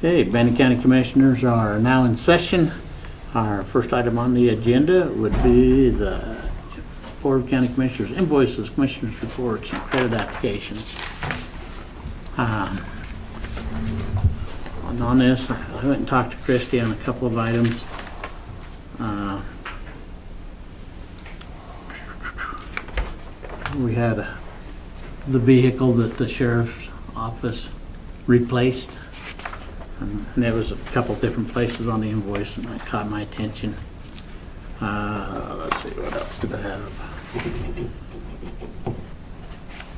Okay, Bannock County Commissioners are now in session. Our first item on the agenda would be the Board of County Commissioners invoices, Commissioners reports, and credit applications. And on this, I went and talked to Christie on a couple of items. We had the vehicle that the sheriff's office replaced. And there was a couple different places on the invoice and that caught my attention. Let's see, what else did I have?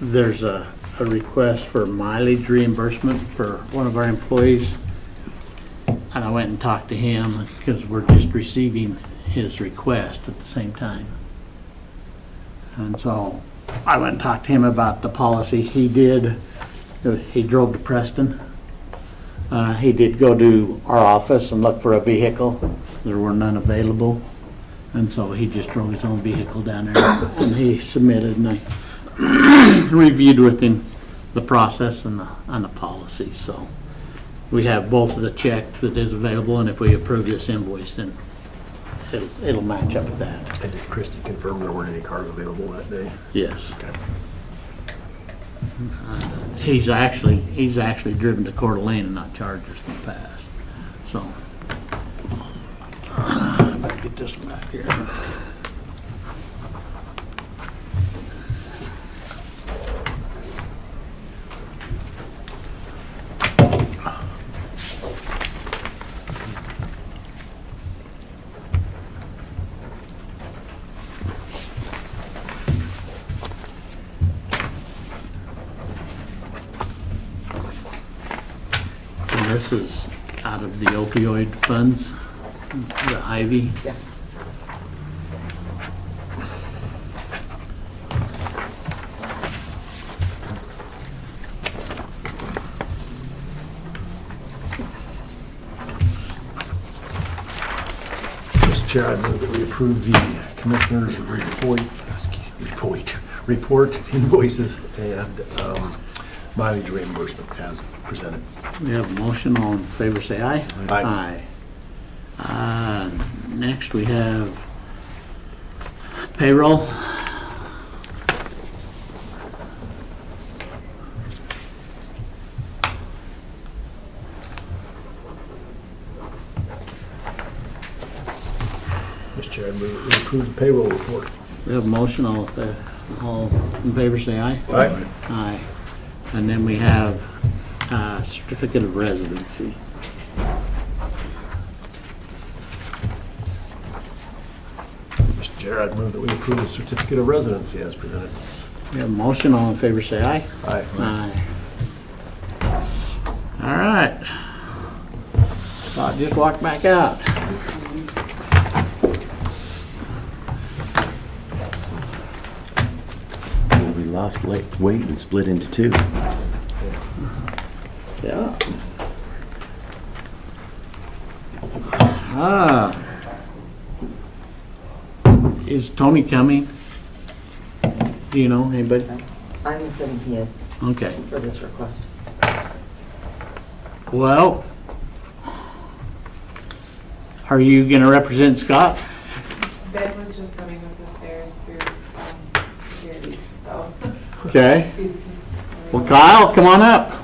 There's a request for mileage reimbursement for one of our employees. And I went and talked to him because we're just receiving his request at the same time. And so I went and talked to him about the policy. He drove to Preston. He did go to our office and look for a vehicle. There were none available. And so he just drove his own vehicle down there and he submitted, and I reviewed with him the process and the policy. So we have both of the check that is available, and if we approve this invoice, then it'll match up with that. And did Christie confirm there weren't any cars available that day? Yes. Okay. He's actually driven to Coeur d'Alene and not Chargers in the past. So better get this one back here. This is out of the opioid funds, the Ivy. Yeah. Mr. Chair, I move that we approve the Commissioner's report invoices and mileage reimbursement as presented. We have a motion. All in favor say aye. Aye. Next we have payroll. Mr. Chair, I move that we approve the payroll report. We have a motion. All in favor say aye. Aye. Aye. And then we have certificate of residency. Mr. Chair, I move that we approve the certificate of residency as presented. We have a motion. All in favor say aye. Aye. Aye. All right. Scott just walked back out. We lost weight and split into two. Yeah. Is Tony coming? Do you know anybody? I'm assuming he is Okay. for this request. Well, are you going to represent Scott? Ben was just coming up the stairs through security, so. Okay. he's- Well, Kyle, come on up.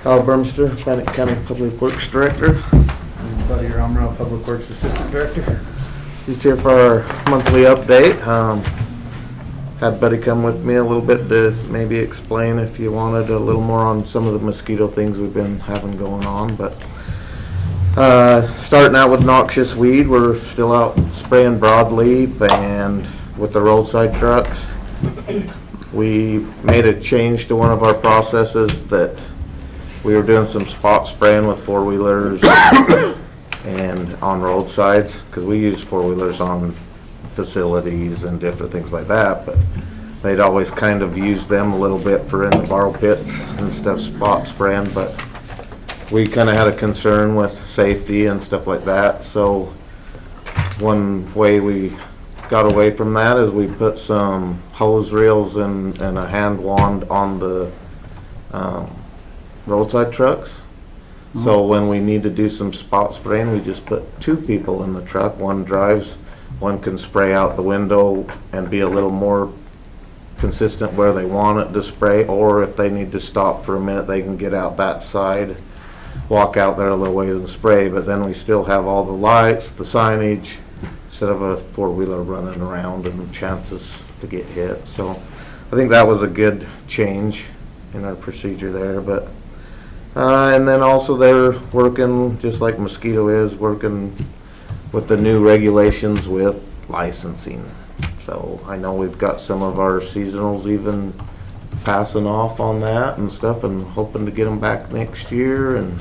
Kyle Burmester, Bannock County Public Works Director. And Buddy Romero, Public Works Assistant Director. Just here for our monthly update. Had Buddy come with me a little bit to maybe explain if you wanted a little more on some of the mosquito things we've been having going on. But starting out with noxious weed, we're still out spraying broadleaf and with the roadside trucks. We made a change to one of our processes that we were doing some spot spraying with four-wheelers and on roadsides, because we use four-wheelers on facilities and different things like that, but they'd always kind of use them a little bit for in the borrow pits and stuff, spot spraying, but we kind of had a concern with safety and stuff like that, so one way we got away from that is we put some hose reels and a hand wand on the roadside trucks. So when we need to do some spot spraying, we just put 2 people in the truck. One drives, one can spray out the window and be a little more consistent where they want it to spray, or if they need to stop for a minute, they can get out that side, walk out there a little ways and spray. But then we still have all the lights, the signage, instead of a 4-wheeler running around and chances to get hit. So I think that was a good change in our procedure there. But and then also they're working, just like Mosquito is, working with the new regulations with licensing. So I know we've got some of our seasonals even passing off on that and stuff, and hoping to get them back next year, and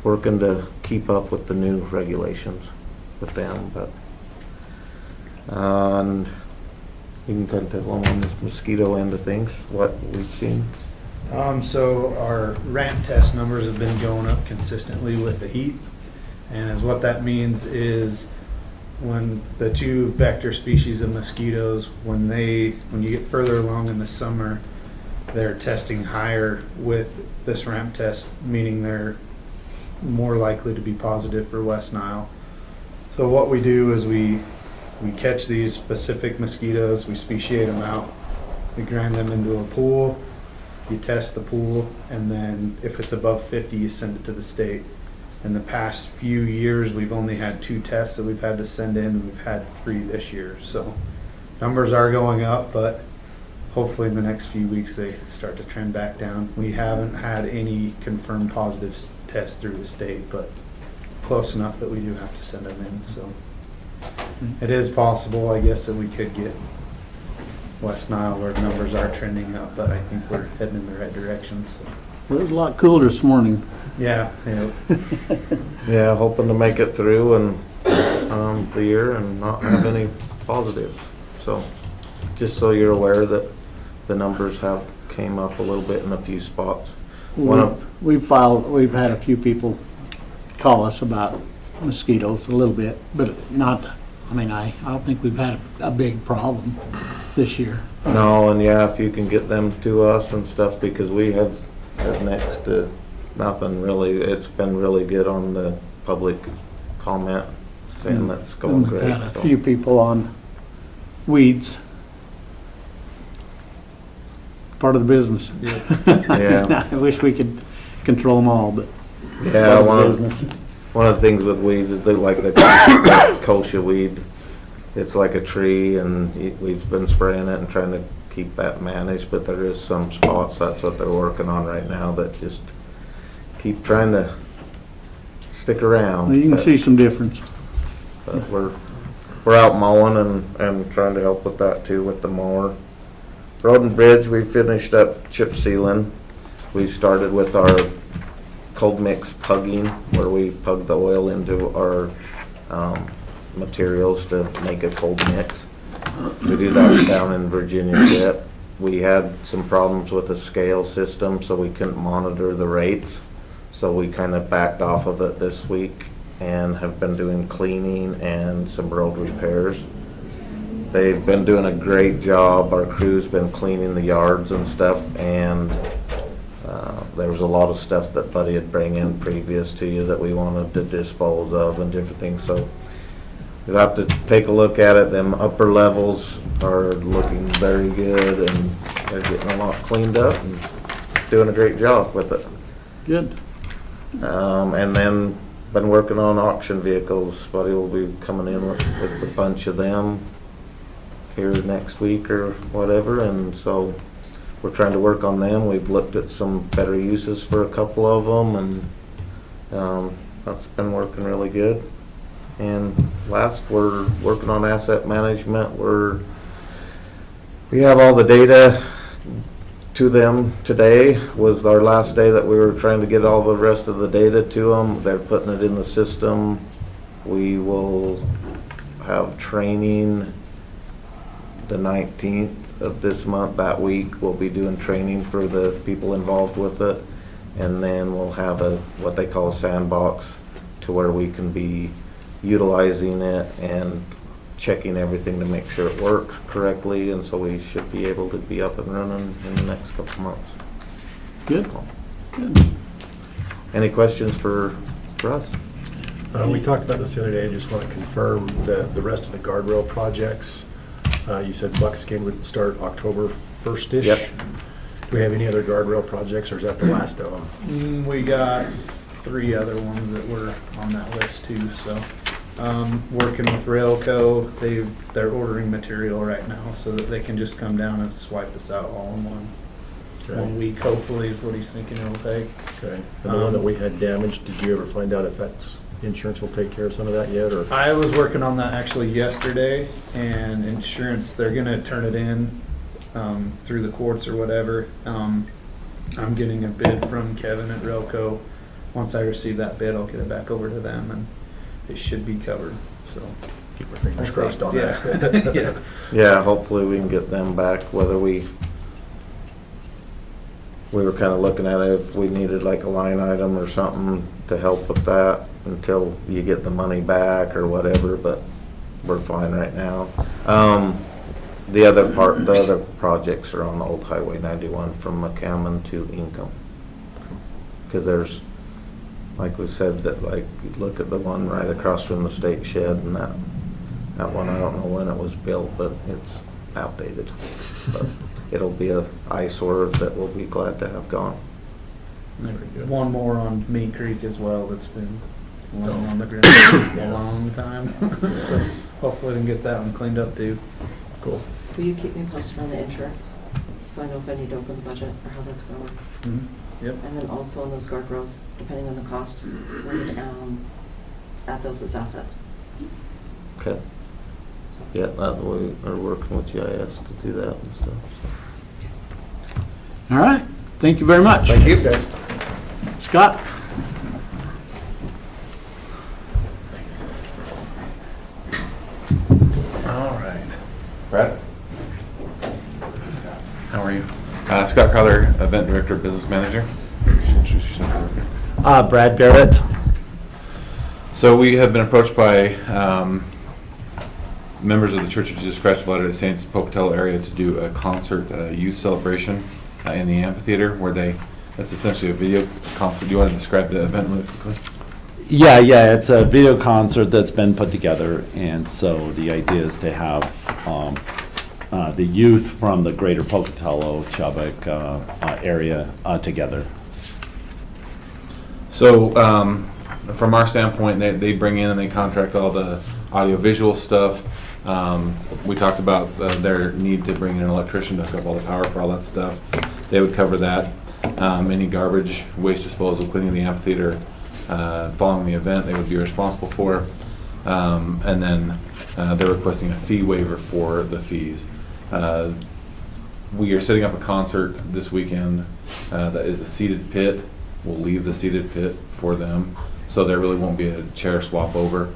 working to keep up with the new regulations with them. But and you can kind of tell them on this mosquito end of things, what we've seen. So our ramp test numbers have been going up consistently with the heat. And as what that means is when the 2 vector species of mosquitoes, when you get further along in the summer, they're testing higher with this ramp test, meaning they're more likely to be positive for West Nile. So what we do is we catch these specific mosquitoes, we speciate them out, we grind them into a pool. You test the pool, and then if it's above 50, you send it to the state. In the past few years, we've only had 2 tests that we've had to send in, and we've had 3 this year. So numbers are going up, but hopefully in the next few weeks they start to trend back down. We haven't had any confirmed positive tests through the state, but close enough that we do have to send them in. So it is possible, I guess, that we could get West Nile where numbers are trending up, but I think we're heading in the right direction. So It was a lot cooler this morning. yeah. Yeah, hoping to make it through and the year and not have any positives. So just so you're aware that the numbers have came up a little bit in a few spots. We've had a few people call us about mosquitoes a little bit, but not, I don't think we've had a big problem this year. No, and yeah, if you can get them to us and stuff, because we have next to nothing really. It's been really good on the public comment saying that's going And we've great. had a so. few people on weeds. Part of the business. Yeah. I wish we could control them all, but Yeah, part of the business. one of the things with weeds is they like the kochia weed. It's like a tree, and we've been spraying it and trying to keep that managed, but there is some spots, that's what they're working on right now, that just keep trying to stick around. Well, you can But- see some difference. But we're out mowing and trying to help with that too, with the mower. Road and bridge, we finished up chip sealing. We started with our cold mix pugging, where we pug the oil into our materials to make a cold mix. We do that down in Virginia Dip. We had some problems with the scale system, so we couldn't monitor the rates. So we kind of backed off of it this week and have been doing cleaning and some road repairs. They've been doing a great job. Our crew's been cleaning the yards and stuff, and there was a lot of stuff that Buddy had bring in previous to you that we wanted to dispose of and different things. So you'll have to take a look at it. Them upper levels are looking very good, and they're getting a lot cleaned up and doing a great job with it. Good. And then been working on auction vehicles. Buddy will be coming in with a bunch of them here next week or whatever, and so we're trying to work on them. We've looked at some better uses for a couple of them, and that's been working really good. And last, we're working on asset management. We have all the data to them. Today was our last day that we were trying to get all the rest of the data to them. They're putting it in the system. We will have training the 19th of this month. That week we'll be doing training for the people involved with it, and then we'll have what they call a sandbox, to where we can be utilizing it and checking everything to make sure it works correctly, and so we should be able to be up and running in the next couple months. Good, good. Any questions for us? We talked about this the other day, I just want to confirm the rest of the guardrail projects. You said Buckskin would start October 1st-ish? Yep. Do we have any other guardrail projects, or is that the last of them? We got 3 other ones that were on that list too, so. Working with Railco, they're ordering material right now so that they can just come down and swipe us out all in one Okay. week, hopefully is what he's thinking it'll take. Okay. And the one that we had damaged, did you ever find out if insurance will take care of some of that yet, or? I was working on that actually yesterday, and insurance, they're gonna turn it in, through the courts or whatever. I'm getting a bid from Kevin at Railco. Once I receive that bid, I'll get it back over to them, and it should be covered, so. Keep our fingers crossed on Yeah. that. Yeah. Yeah, hopefully we can get them back, whether we were kind of looking at it, if we needed like a line item or something to help with that until you get the money back or whatever, but we're fine right now. The other projects are on Old Highway 91 from McCammon to Ingham. Because there's, like we said, that like, you look at the one right across from the steak shed, and that one, I don't know when it was built, but it's outdated. But it'll be a eyesore that we'll be glad to have gone. There's one more on Meat Creek as well that's been laying on the ground for a long time. So hopefully we can get that one cleaned up too. Cool. Will you keep me posted on the insurance? So I know if I need to open the budget or how that's gonna work. Yep. And then also on those guardrails, depending on the cost, we need to add those as assets. Okay. Yeah, that we are working with GIS to do that and stuff. All right, thank you very much. Thank you, guys. Scott? All right. Brad? How are you? Scott Crowther, Event Director, Business Manager. Introduce yourself. Brad Barrett. So we have been approached by members of the Church of Jesus Christ of Latter-day Saints Pocatello area to do a concert, youth celebration in the amphitheater where that's essentially a video concert. Do you want to describe the event really quickly? Yeah, it's a video concert that's been put together, and so the idea is to have the youth from the greater Pocatello, Chubbuck area together. So from our standpoint, they bring in and they contract all the audio-visual stuff. We talked about their need to bring in an electrician to hook up all the power for all that stuff. They would cover that. Any garbage, waste disposal, cleaning the amphitheater, following the event, they would be responsible for. And then they're requesting a fee waiver for the fees. We are setting up a concert this weekend that is a seated pit. We'll leave the seated pit for them, so there really won't be a chair swap over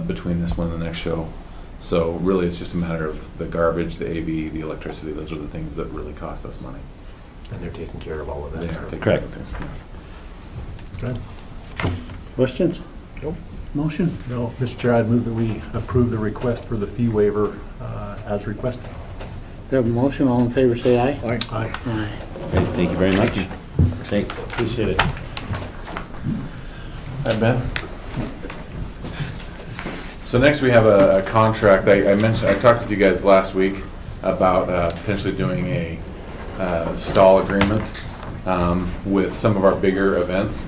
between this one and the next show. So really, it's just a matter of the garbage, the AV, the electricity. Those are the things that really cost us money. And they're taking care of all of that. They so. are taking care of Correct. those things. Good. Questions? Nope. Motion? No, Mr. Chair, I'd move that we approve the request for the fee waiver as requested. We have a motion, all in favor say aye. Aye. Aye. Great, thank you very much. Thanks. Appreciate it. Hi, Ben. So next we have a contract. I talked with you guys last week about potentially doing a stall agreement with some of our bigger events.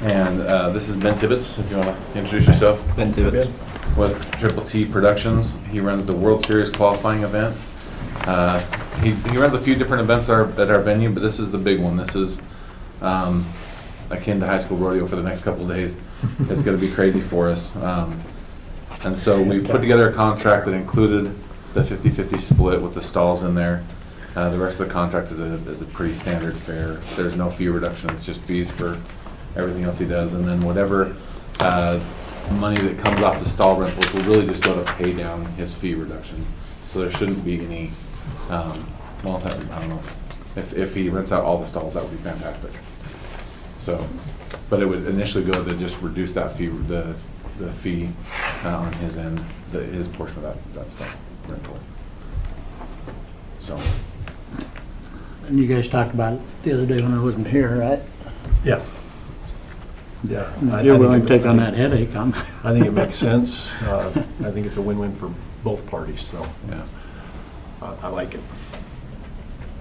And this is Ben Tibbetts, if you want to introduce yourself. Ben Tibbetts. With Triple T Productions. He runs the World Series qualifying event. He runs a few different events at our venue, but this is the big one. This is akin to high school rodeo for the next couple of days. It's going to be crazy for us. And so we've put together a contract that included the 50-50 split with the stalls in there. The rest of the contract is a pretty standard fare. There's no fee reduction. It's just fees for everything else he does. And then whatever money that comes off the stall rentals will really just go to pay down his fee reduction. So there shouldn't be any, I don't know. If he rents out all the stalls, that would be fantastic. So, but it would initially go to just reduce that fee, the the fee on his end, his portion of that stuff, rental. So, And you guys talked about it the other day when I wasn't here, right? Yeah. Yeah. If you're willing to take on that headache, I'm. I think it makes sense. I think it's a win-win for both parties, so yeah. I like it.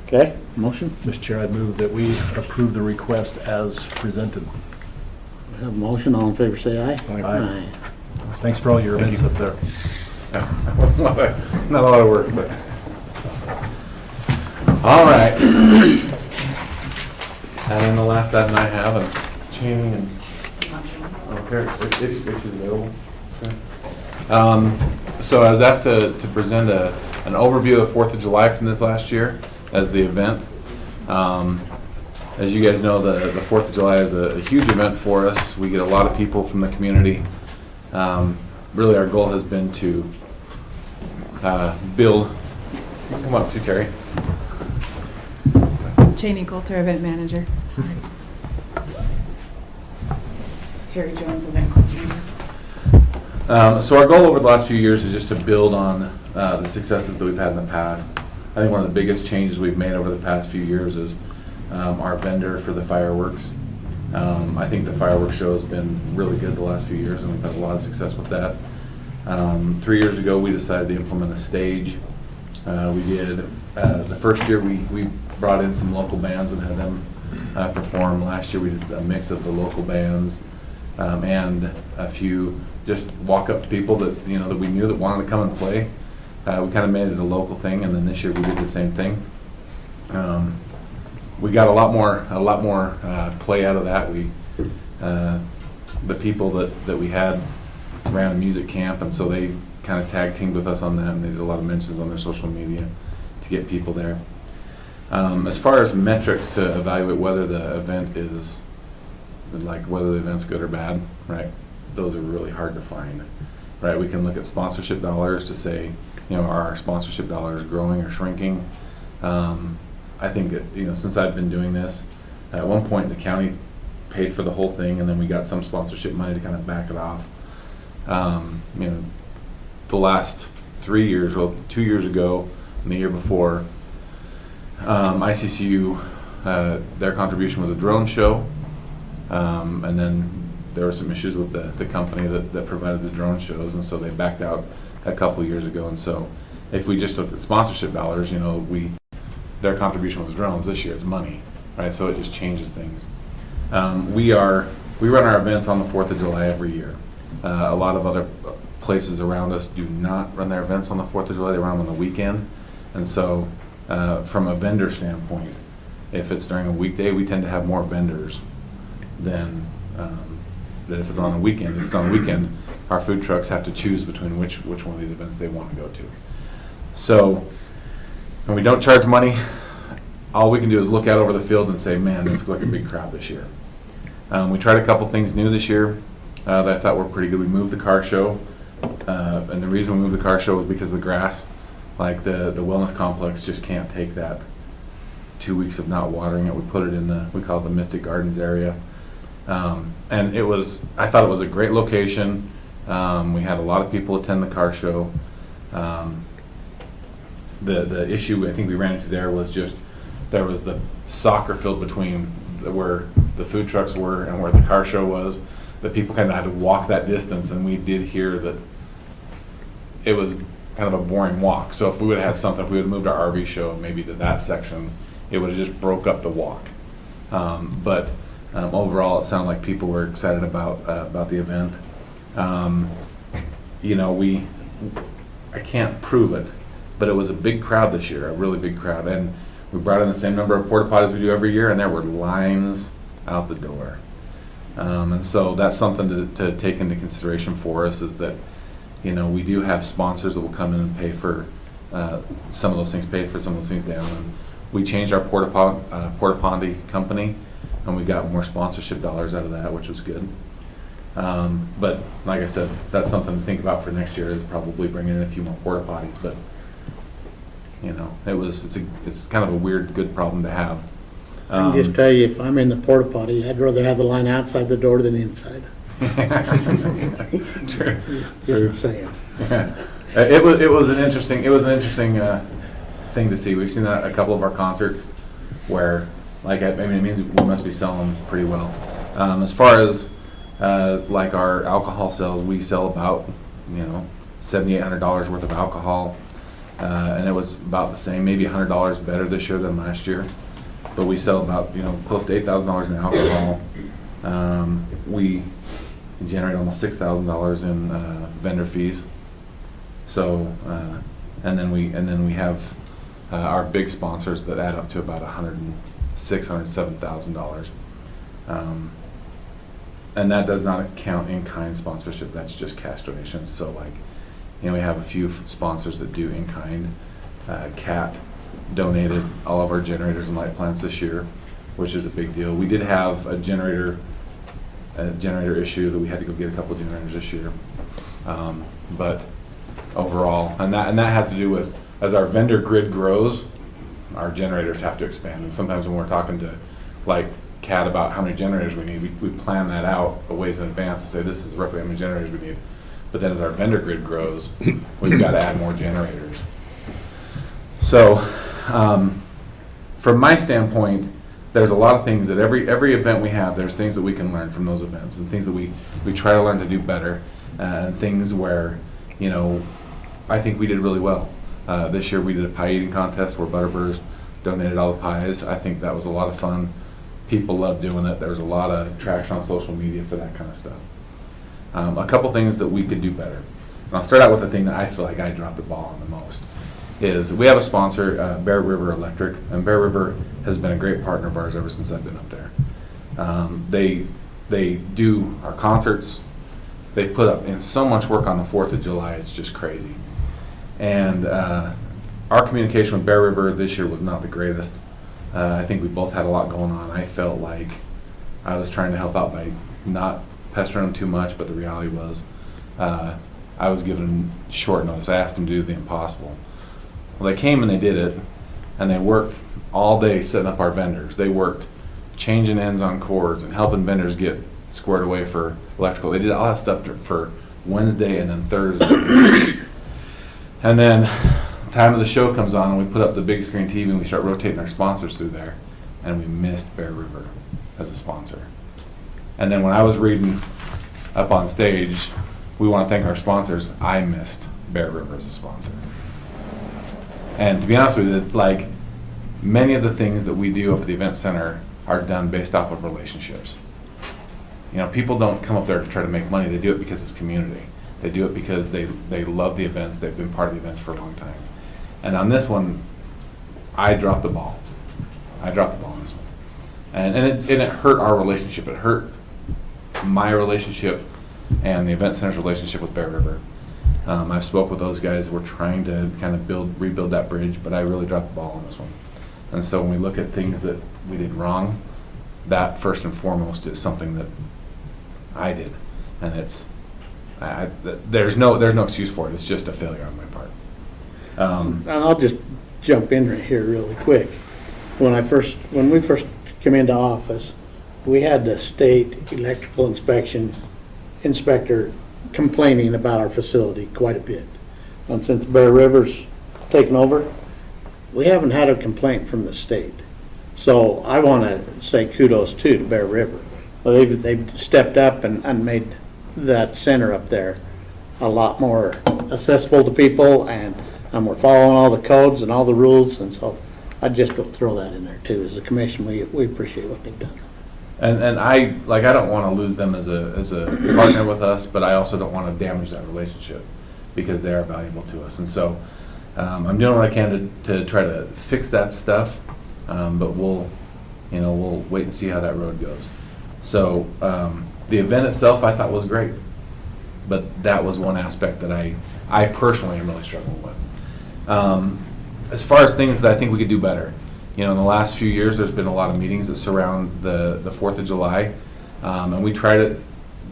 Okay, motion? Mr. Chair, I'd move that we approve the request as presented. We have a motion, all in favor say aye. Aye. Thanks for all your events up there. Yeah, that's not a lot of work, but. All right. And then the last item I have is chaining and. Okay, it's available. So I was asked to present an overview of 4th of July from this last year as the event. As you guys know, the 4th of July is a huge event for us. We get a lot of people from the community. Really, our goal has been to build. Come on, too, Terry. Cheney Coulter, event manager. Sorry. Terry Jones, event coordinator. So our goal over the last few years is just to build on the successes that we've had in the past. I think one of the biggest changes we've made over the past few years is our vendor for the fireworks. I think the fireworks show has been really good the last few years, and we've had a lot of success with that. 3 years ago, we decided to implement a stage. We did, the first year we brought in some local bands and had them perform. Last year we did a mix of the local bands and a few just walk-up people that that we knew that wanted to come and play. We kind of made it a local thing, and then this year we did the same thing. We got a lot more play out of that. The people that we had ran a music camp, and so they kind of tag teamed with us on that, and they did a lot of mentions on their social media to get people there. As far as metrics to evaluate whether the event is, like whether the event's good or bad, right? Those are really hard to find, right? We can look at sponsorship dollars to say, are our sponsorship dollars growing or shrinking? I think that, since I've been doing this, at one point the county paid for the whole thing, and then we got some sponsorship money to kind of back it off. The last 3 years, well, 2 years ago and the year before, ICCU, their contribution was a drone show, and then there were some issues with the company that provided the drone shows, and so they backed out a couple of years ago. And so if we just looked at sponsorship dollars, their contribution was drones. This year it's money, right? So it just changes things. We run our events on the 4th of July every year. A lot of other places around us do not run their events on the 4th of July. They run them on the weekend. And so from a vendor standpoint, if it's during a weekday, we tend to have more vendors than if it's on a weekend. If it's on a weekend, our food trucks have to choose between which one of these events they want to go to. So when we don't charge money, all we can do is look out over the field and say, man, this looks like a big crowd this year. We tried a couple things new this year that I thought were pretty good. We moved the car show, and the reason we moved the car show was because of the grass. Like the wellness complex just can't take that 2 weeks of not watering it. We put it in we call it the Mystic Gardens area. And I thought it was a great location. We had a lot of people attend the car show. The issue I think we ran into there was just there was the soccer field between where the food trucks were and where the car show was. The people kind of had to walk that distance, and we did hear that it was kind of a boring walk. So if we would have had something, if we would have moved our RV show maybe to that section, it would have just broke up the walk. But overall, it sounded like people were excited about the event. I can't prove it, but it was a big crowd this year, a really big crowd. And we brought in the same number of porta potties we do every year, and there were lines out the door. And so that's something to take into consideration for us, is that we do have sponsors that will come in and pay for some of those things, pay for some of those things down. And we changed our porta potty company, and we got more sponsorship dollars out of that, which was good. But like I said, that's something to think about for next year, is probably bringing in a few more porta potties. But it's kind of a weird, good problem to have. I can just tell you, if I'm in the porta potty, I'd rather have the line outside the door than inside. True. Just saying. It was an interesting thing to see. We've seen that at a couple of our concerts where, like, I mean, it means we must be selling pretty well. As far as like our alcohol sales, we sell about $7,800 worth of alcohol, and it was about the same, maybe $100 better this year than last year. But we sell about close to $8,000 in alcohol. We generate almost $6,000 in vendor fees. So, and then we have our big sponsors that add up to about $107,000. And that does not count in-kind sponsorship. That's just cash donations. So, like, we have a few sponsors that do in-kind. CAT donated all of our generators and light plants this year, which is a big deal. We did have a generator issue that we had to go get a couple of generators this year. But overall, and that has to do with, as our vendor grid grows, our generators have to expand. And sometimes when we're talking to like CAT about how many generators we need, we plan that out a ways in advance to say this is roughly how many generators we need. But then as our vendor grid grows, we've got to add more generators. So from my standpoint, there's a lot of things that every event we have, there's things that we can learn from those events and things that we try to learn to do better, and things where, I think we did really well. This year we did a pie eating contest where Butterburst donated all the pies. I think that was a lot of fun. People loved doing it. There was a lot of traction on social media for that kind of stuff. A couple things that we could do better. And I'll start out with the thing that I feel like I dropped the ball on the most. Is we have a sponsor, Bear River Electric, and Bear River has been a great partner of ours ever since I've been up there. They do our concerts. They put up in so much work on the 4th of July, it's just crazy. And our communication with Bear River this year was not the greatest. I think we both had a lot going on. I felt like I was trying to help out by not pestering them too much, but the reality was I was given them short notice. I asked them to do the impossible. Well, they came and they did it, and they worked all day setting up our vendors. They worked changing ends on cords and helping vendors get squared away for electrical. They did all that stuff for Wednesday and then Thursday. And then the time of the show comes on, and we put up the big screen TV and we start rotating our sponsors through there, and we missed Bear River as a sponsor. And then when I was reading up on stage, we want to thank our sponsors, I missed Bear River as a sponsor. And to be honest with you, like, many of the things that we do up at the event center are done based off of relationships. People don't come up there to try to make money. They do it because it's community. They do it because they love the events. They've been part of the events for a long time. And on this one, I dropped the ball. On this one. And it hurt our relationship. It hurt my relationship and the event center's relationship with Bear River. I've spoke with those guys. We're trying to kind of rebuild that bridge, but I really dropped the ball on this one. And so when we look at things that we did wrong, that first and foremost is something that I did, and there's no excuse for it. It's just a failure on my part. And I'll just jump in right here really quick. When we first came into office, we had the state electrical inspector complaining about our facility quite a bit. And since Bear River's taken over, we haven't had a complaint from the state. So I want to say kudos too to Bear River. Well, they've stepped up and made that center up there a lot more accessible to people, and we're following all the codes and all the rules, and so I just throw that in there too. As a commission, we appreciate what they've done. And I don't want to lose them as a partner with us, but I also don't want to damage that relationship because they are valuable to us. And so I'm doing what I can to try to fix that stuff, but we'll wait and see how that road goes. So the event itself I thought was great, but that was one aspect that I personally am really struggling with. As far as things that I think we could do better, in the last few years, there's been a lot of meetings that surround the 4th of July, and we tried to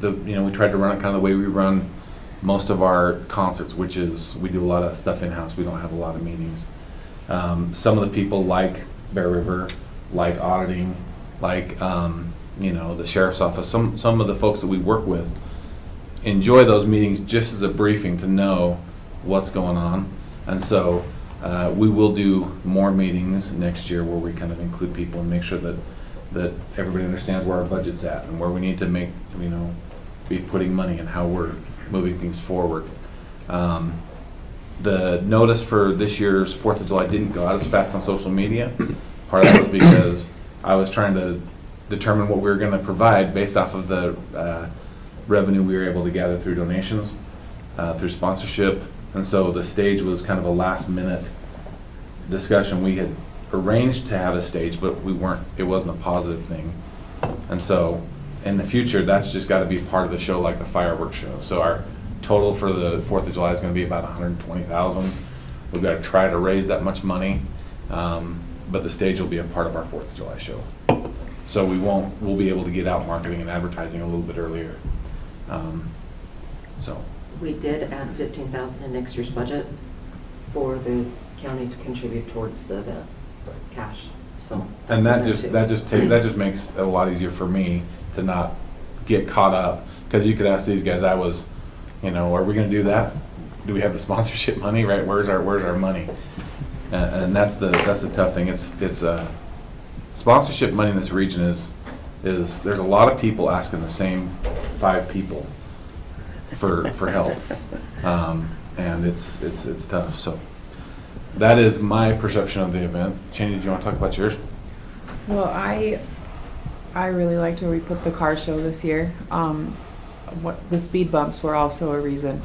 run it kind of the way we run most of our concerts, which is we do a lot of stuff in-house. We don't have a lot of meetings. Some of the people like Bear River, like auditing, like you know, the sheriff's office, some of the folks that we work with enjoy those meetings just as a briefing to know what's going on. And so we will do more meetings next year where we kind of include people and make sure that everybody understands where our budget's at and where we need to make, you know, be putting money and how we're moving things forward. The notice for this year's 4th of July didn't go out as fast on social media. Part of that was because I was trying to determine what we were going to provide based off of the revenue we were able to gather through donations, through sponsorship. And so the stage was kind of a last minute discussion. We had arranged to have a stage, but it wasn't a positive thing. And so in the future, that's just got to be part of the show, like the fireworks show. So our total for the 4th of July is going to be about $120,000. We've got to try to raise that much money, but the stage will be a part of our 4th of July show. So we'll be able to get out marketing and advertising a little bit earlier. So We did add 15,000 in next year's budget for the county to contribute towards the cash, so. and that's in there too. that just makes it a lot easier for me to not get caught up, because you could ask these guys, you know, are we going to do that? Do we have the sponsorship money, right? Where's our money? And that's the tough thing. It's sponsorship money in this region is there's a lot of people asking the same 5 people for help, and it's tough. So that is my perception of the event. Cheney, do you want to talk about yours? Well, I really liked where we put the car show this year. The speed bumps were also a reason.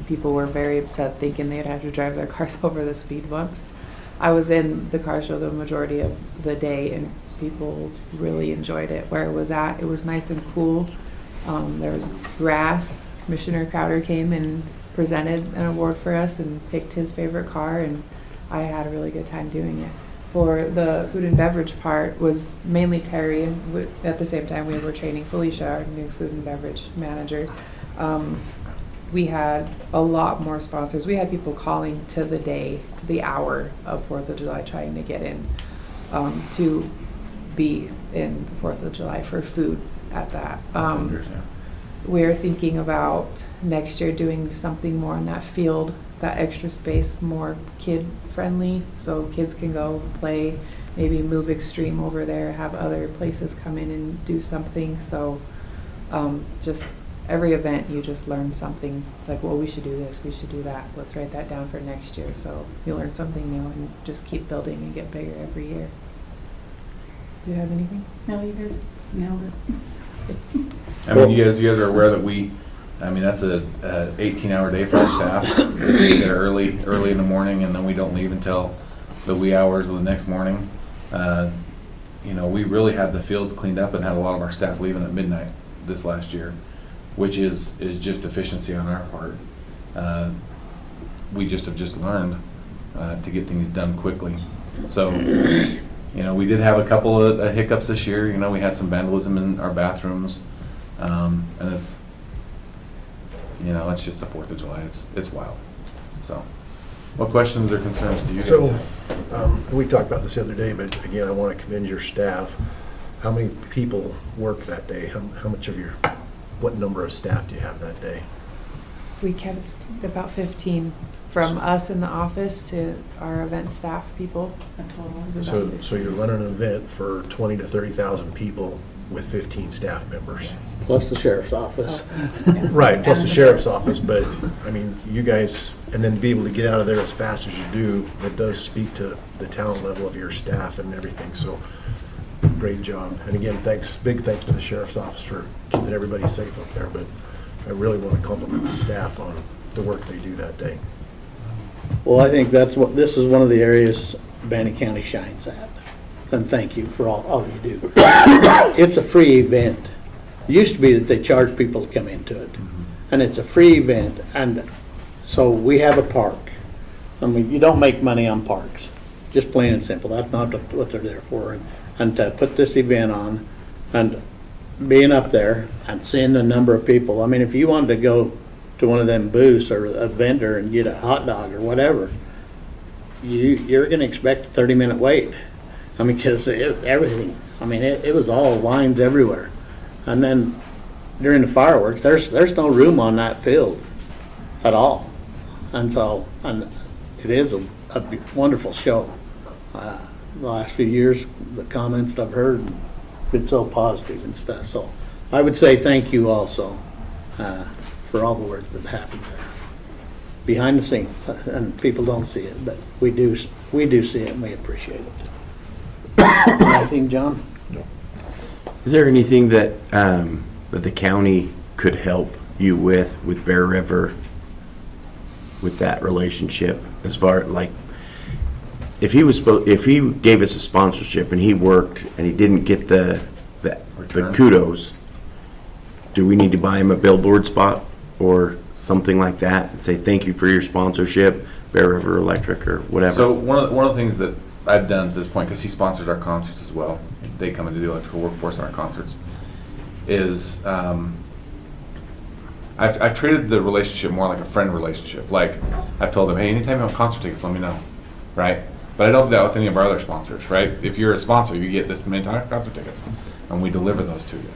People were very upset thinking they'd have to drive their cars over the speed bumps. I was in the car show the majority of the day, and people really enjoyed it. Where it was at, it was nice and cool. There was grass. Commissioner Crowder came and presented an award for us and picked his favorite car, and I had a really good time doing it. For the food and beverage part was mainly Terry, and at the same time we were training Felicia, our new food and beverage manager. We had a lot more sponsors. We had people calling to the hour of 4th of July trying to get in to be in the 4th of July for food at that. We're thinking about next year doing something more in that field, that extra space, more kid-friendly, so kids can go play, maybe move Extreme over there, have other places come in and do something. So just every event, you just learn something, like, well, we should do this, we should do that. Let's write that down for next year. So you learn something new and just keep building and get bigger every year. Do you have anything? No, you guys nailed it. I mean, you guys are aware that that's a 18-hour day for our staff. We get there early in the morning, and then we don't leave until the wee hours of the next morning. You know, we really had the fields cleaned up and had a lot of our staff leaving at midnight this last year, which is just efficiency on our part. We have learned to get things done quickly. So, you know, we did have a couple of hiccups this year. You know, we had some vandalism in our bathrooms, and it's, you know, it's just the 4th of July. It's wild. So, what questions or concerns do you guys have? We talked about this the other day, but again, I want to commend your staff. How many people work that day? What number of staff do you have that day? We kept about 15 from us in the office to our event staff people. A total. It was about So you're running an event for 20 to 30,000 people with 15 staff members. Plus the sheriff's office. Right, plus the sheriff's office, but, I mean, you guys, and then be able to get out of there as fast as you do, it does speak to the talent level of your staff and everything, so great job. And again, big thanks to the sheriff's office for keeping everybody safe up there, but I really want to compliment the staff on the work they do that day. Well, I think this is one of the areas Bannock County shines at. And thank you for all you do. It's a free event. It used to be that they charge people to come into it. And it's a free event. And so we have a park. I mean, you don't make money on parks. Just plain and simple. That's not what they're there for. And to put this event on and being up there and seeing the number of people. I mean, if you wanted to go to one of them booths or a vendor and get a hot dog or whatever, you're going to expect a 30-minute wait. I mean, because everything, I mean, it was all lines everywhere. And then during the fireworks, there's no room on that field at all. And so, and it is a wonderful show. The last few years, the comments that I've heard, been so positive and stuff. So I would say thank you also for all the work that happens there. Behind the scenes, and people don't see it, but we do see it and we appreciate it. Anything, John? Is there anything that, that the county could help you with Bear River, with that relationship, as far, like, if he gave us a sponsorship and he worked and he didn't get the kudos, do we need to buy him a billboard spot or something like that and say thank you for your sponsorship, Bear River Electric or whatever? So one of the things that I've done to this point, because he sponsors our concerts as well, they come and do the electrical workforce in our concerts, is I've treated the relationship more like a friend relationship. Like, I've told them, hey, anytime you want concert tickets, let me know, right? But I don't do that with any of our other sponsors, right? If you're a sponsor, you get this many concert tickets, and we deliver those to you.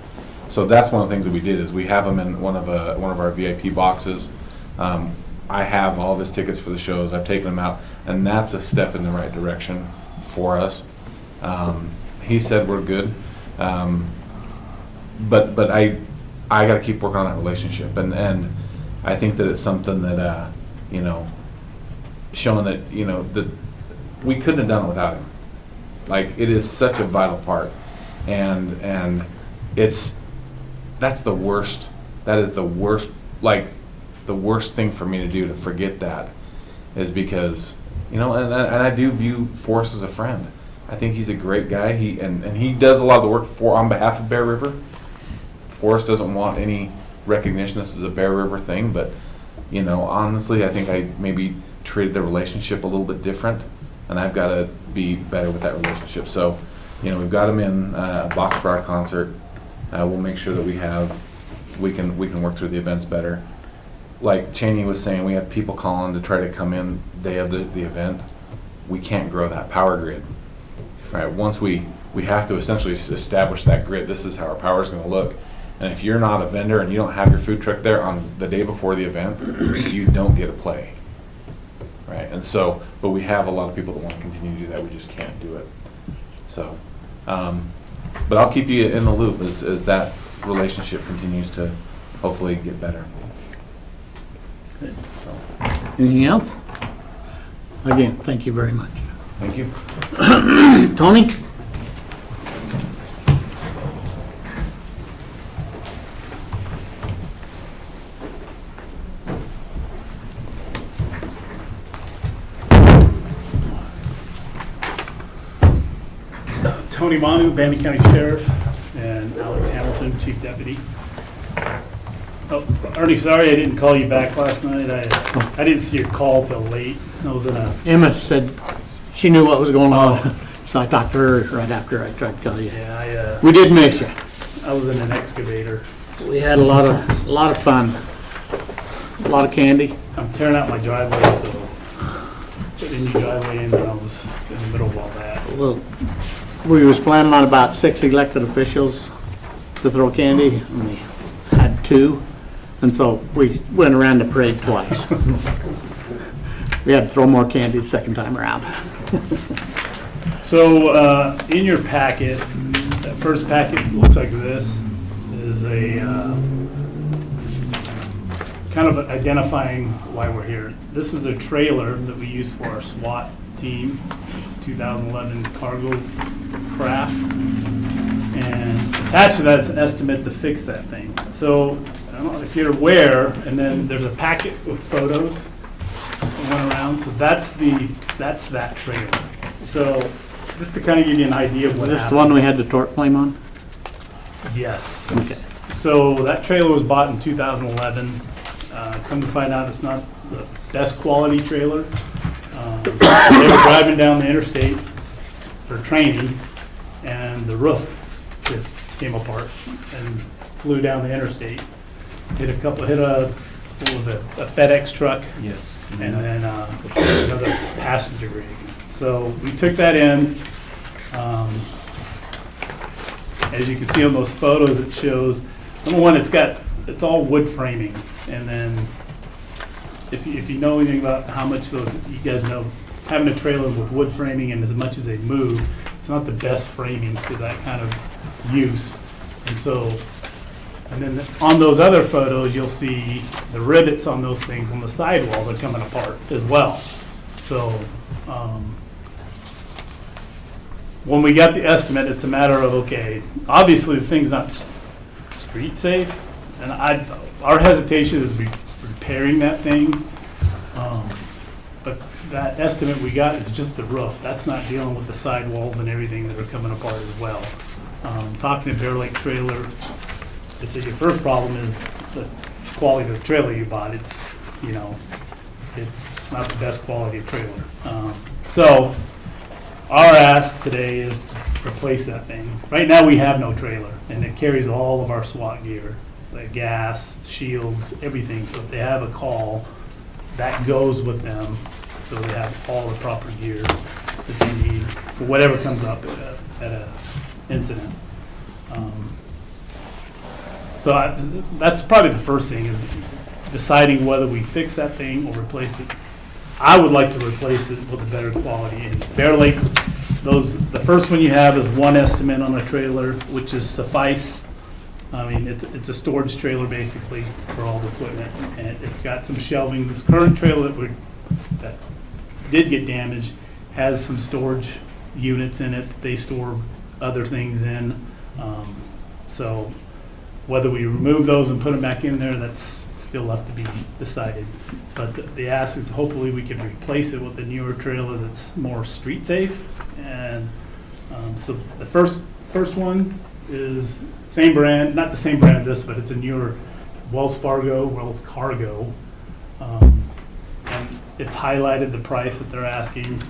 So that's one of the things that we did, is we have them in one of our VIP boxes. I have all of his tickets for the shows. I've taken them out, and that's a step in the right direction for us. He said we're good, but I got to keep working on that relationship, and I think that it's something that showing that that we couldn't have done it without him. Like, it is such a vital part, and that's the worst. That is the worst. Like, the worst thing for me to do, to forget that, is because and I do view Forrest as a friend. I think he's a great guy. He does a lot of the work on behalf of Bear River. Forrest doesn't want any recognition. This is a Bear River thing, but honestly, I think I maybe treated the relationship a little bit different, and I've got to be better with that relationship. So, we've got him in a box for our concert. We'll make sure that we can work through the events better. Like Cheney was saying, we have people calling to try to come in day of the event. We can't grow that power grid. Right? Once we have to essentially establish that grid. This is how our power is going to look. And if you're not a vendor and you don't have your food truck there on the day before the event, you don't get a play. Right? And so, but we have a lot of people that want to continue to do that. We just can't do it. So, but I'll keep you in the loop as that relationship continues to hopefully get better. So, Anything else? Again, thank you very much. thank you. Tony? Tony Manu, Bandy County Sheriff, and Alex Hamilton, Chief Deputy. Oh, Ernie, sorry I didn't call you back last night. I didn't see your call till late. I was in a... Emma said she knew what was going on, so I talked to her right after I tried to call you. Yeah, We did miss you. I was in an excavator. We had a lot of fun, a lot of candy. I'm tearing out my driveway, so put a new driveway in, and I was in the middle of all that. Well, we was planning on about 6 elected officials to throw candy, and we had 2, and so we went around the parade twice. We had to throw more candy the second time around. So in your packet, that first packet looks like this, is a kind of identifying why we're here. This is a trailer that we use for our SWAT team. It's 2011 cargo craft. And attached to that is an estimate to fix that thing. So I don't know if you're aware, and then there's a packet with photos that went around. So that's that trailer. So just to kind of give you an idea of Is what this the happened. one we had the tort claim on? Yes. Okay. So that trailer was bought in 2011. Come to find out, it's not the best quality trailer. They were driving down the interstate for training, and the roof just came apart and flew down the interstate. Hit a FedEx truck. Yes. And then another passenger rig. So we took that in. as you can see on those photos, it shows, number one, it's all wood framing. And then if you know anything about how much those, you guys know, having a trailer with wood framing and as much as they move, it's not the best framing for that kind of use. And so, and then on those other photos, you'll see the rivets on those things on the sidewalls are coming apart as well. So, when we got the estimate, it's a matter of, okay, obviously the thing's not street safe, and our hesitation is repairing that thing. But that estimate we got is just the roof. That's not dealing with the sidewalls and everything that are coming apart as well. Talking to Bear Lake Trailer, they said your first problem is the quality of the trailer you bought. It's, you know, it's not the best quality of trailer. So our ask today is to replace that thing. Right now we have no trailer, and it carries all of our SWAT gear, like gas, shields, everything. So if they have a call, that goes with them. So they have all the proper gear that they need for whatever comes up at a incident. So that's probably the first thing, is deciding whether we fix that thing or replace it. I would like to replace it with a better quality. And Bear Lake, the first one you have is one estimate on a trailer, which is suffice. I mean, it's a storage trailer basically for all the equipment, and it's got some shelving. This current trailer that did get damaged has some storage units in it that they store other things in. So whether we remove those and put them back in there, that's still left to be decided. But the ask is hopefully we can replace it with a newer trailer that's more street safe. And so the first one is same brand, not the same brand as this, but it's a newer Wells Cargo. And it's highlighted the price that they're asking,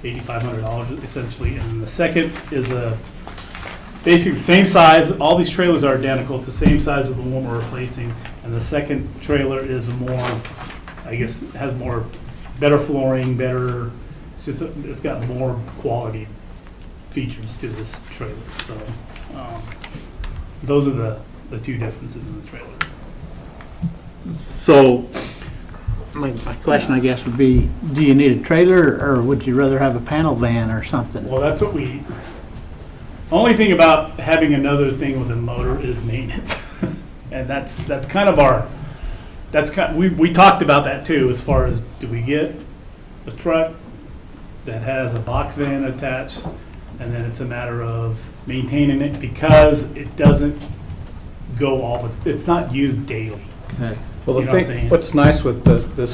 $8,500 essentially. And the second is basically the same size. All these trailers are identical. It's the same size as the one we're replacing. And the second trailer is more, I guess, has better flooring, better, it's got more quality features to this trailer. So those are the two differences in the trailer. So, my question, I guess, would be, do you need a trailer, or would you rather have a panel van or something? Well, that's what only thing about having another thing with a motor is maintenance. And that's kind of we talked about that too, as far as, do we get a truck that has a box van attached, and then it's a matter of maintaining it, because it doesn't go it's not used daily. Okay. Well, You know what I'm saying? what's nice with the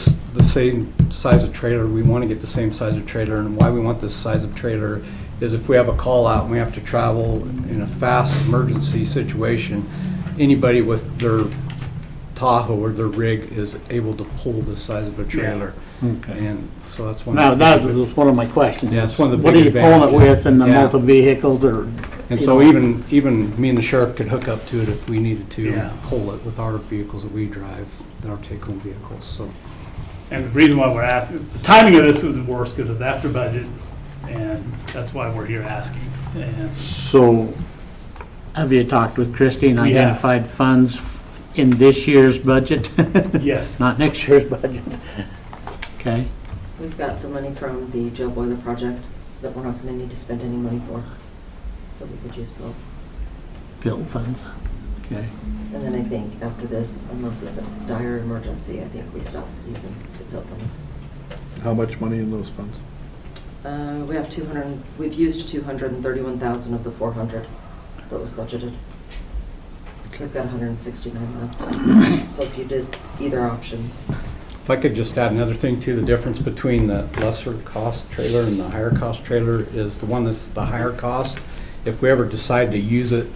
same size of trailer, we want to get the same size of trailer, and why we want this size of trailer is if we have a call out and we have to travel in a fast emergency situation, anybody with their Tahoe or their rig is able to pull this size of a trailer. Okay. And so that's one. Now, of that the big- was one of my questions. Yeah, it's one of the What are big you pulling it advantages. with in the Yeah. multi-vehicles, or? And you so know? even me and the sheriff could hook up to it if we needed to Yeah. pull it with our vehicles that we drive, our take-home vehicles, so. And the reason why we're asking, the timing of this is worse because it's after budget, and that's why we're here asking. And So, have you talked with Christie and We have. identified funds in this year's budget? yes, Not next year's budget? Okay. We've got the money from the jail boiler project that we're not going to need to spend any money for. So we could use both. Build funds. Okay. And then I think after this, unless it's a dire emergency, I think we stop using the PILT money. How much money in those funds? We've used 231,000 of the 400 that was budgeted. So we've got 169 left. So if you did either option. If I could just add another thing too, the difference between the lesser cost trailer and the higher cost trailer is the one that's the higher cost. If we ever decide to use it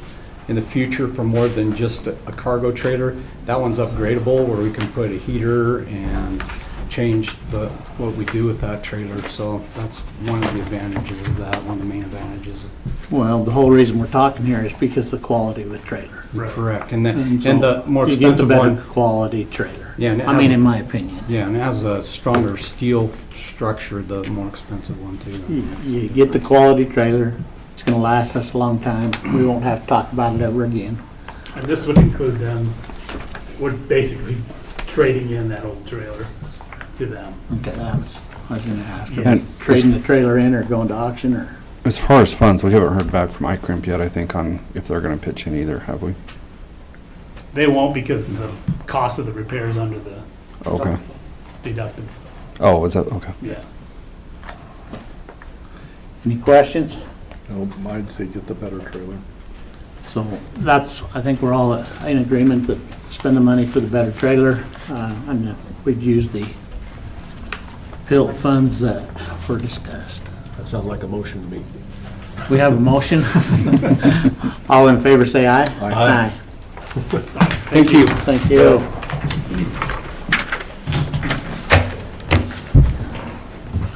in the future for more than just a cargo trailer, that one's upgradable where we can put a heater and change what we do with that trailer. So that's one of the advantages of that, one of the main advantages. Well, the whole reason we're talking here is because of the quality of the trailer. Right. Correct. And so the more you get the expensive better one, quality trailer. Yeah, and it I has mean, a- in my opinion. yeah, and it has a stronger steel structure, the more expensive one too. You get the quality trailer, It's gonna last us a long time. We won't have to talk about it ever again. And this would include them, we're basically trading in that old trailer to them. Okay, I was gonna ask, are And we trading the trailer in or going to auction or? As far as funds, we haven't heard back from iCrimp yet, I think, on if they're gonna pitch in either, have we? They won't because the cost of the repairs under the Okay. deductible, Oh, is that, okay. yeah. Any questions? No, I'd say get the better trailer. So that's, I think we're all in agreement that spend the money for the better trailer, and that we'd use the PILT funds that were discussed. That sounds like a motion to me. We have a motion. All in favor, say aye. Aye. Thank you. Thank you.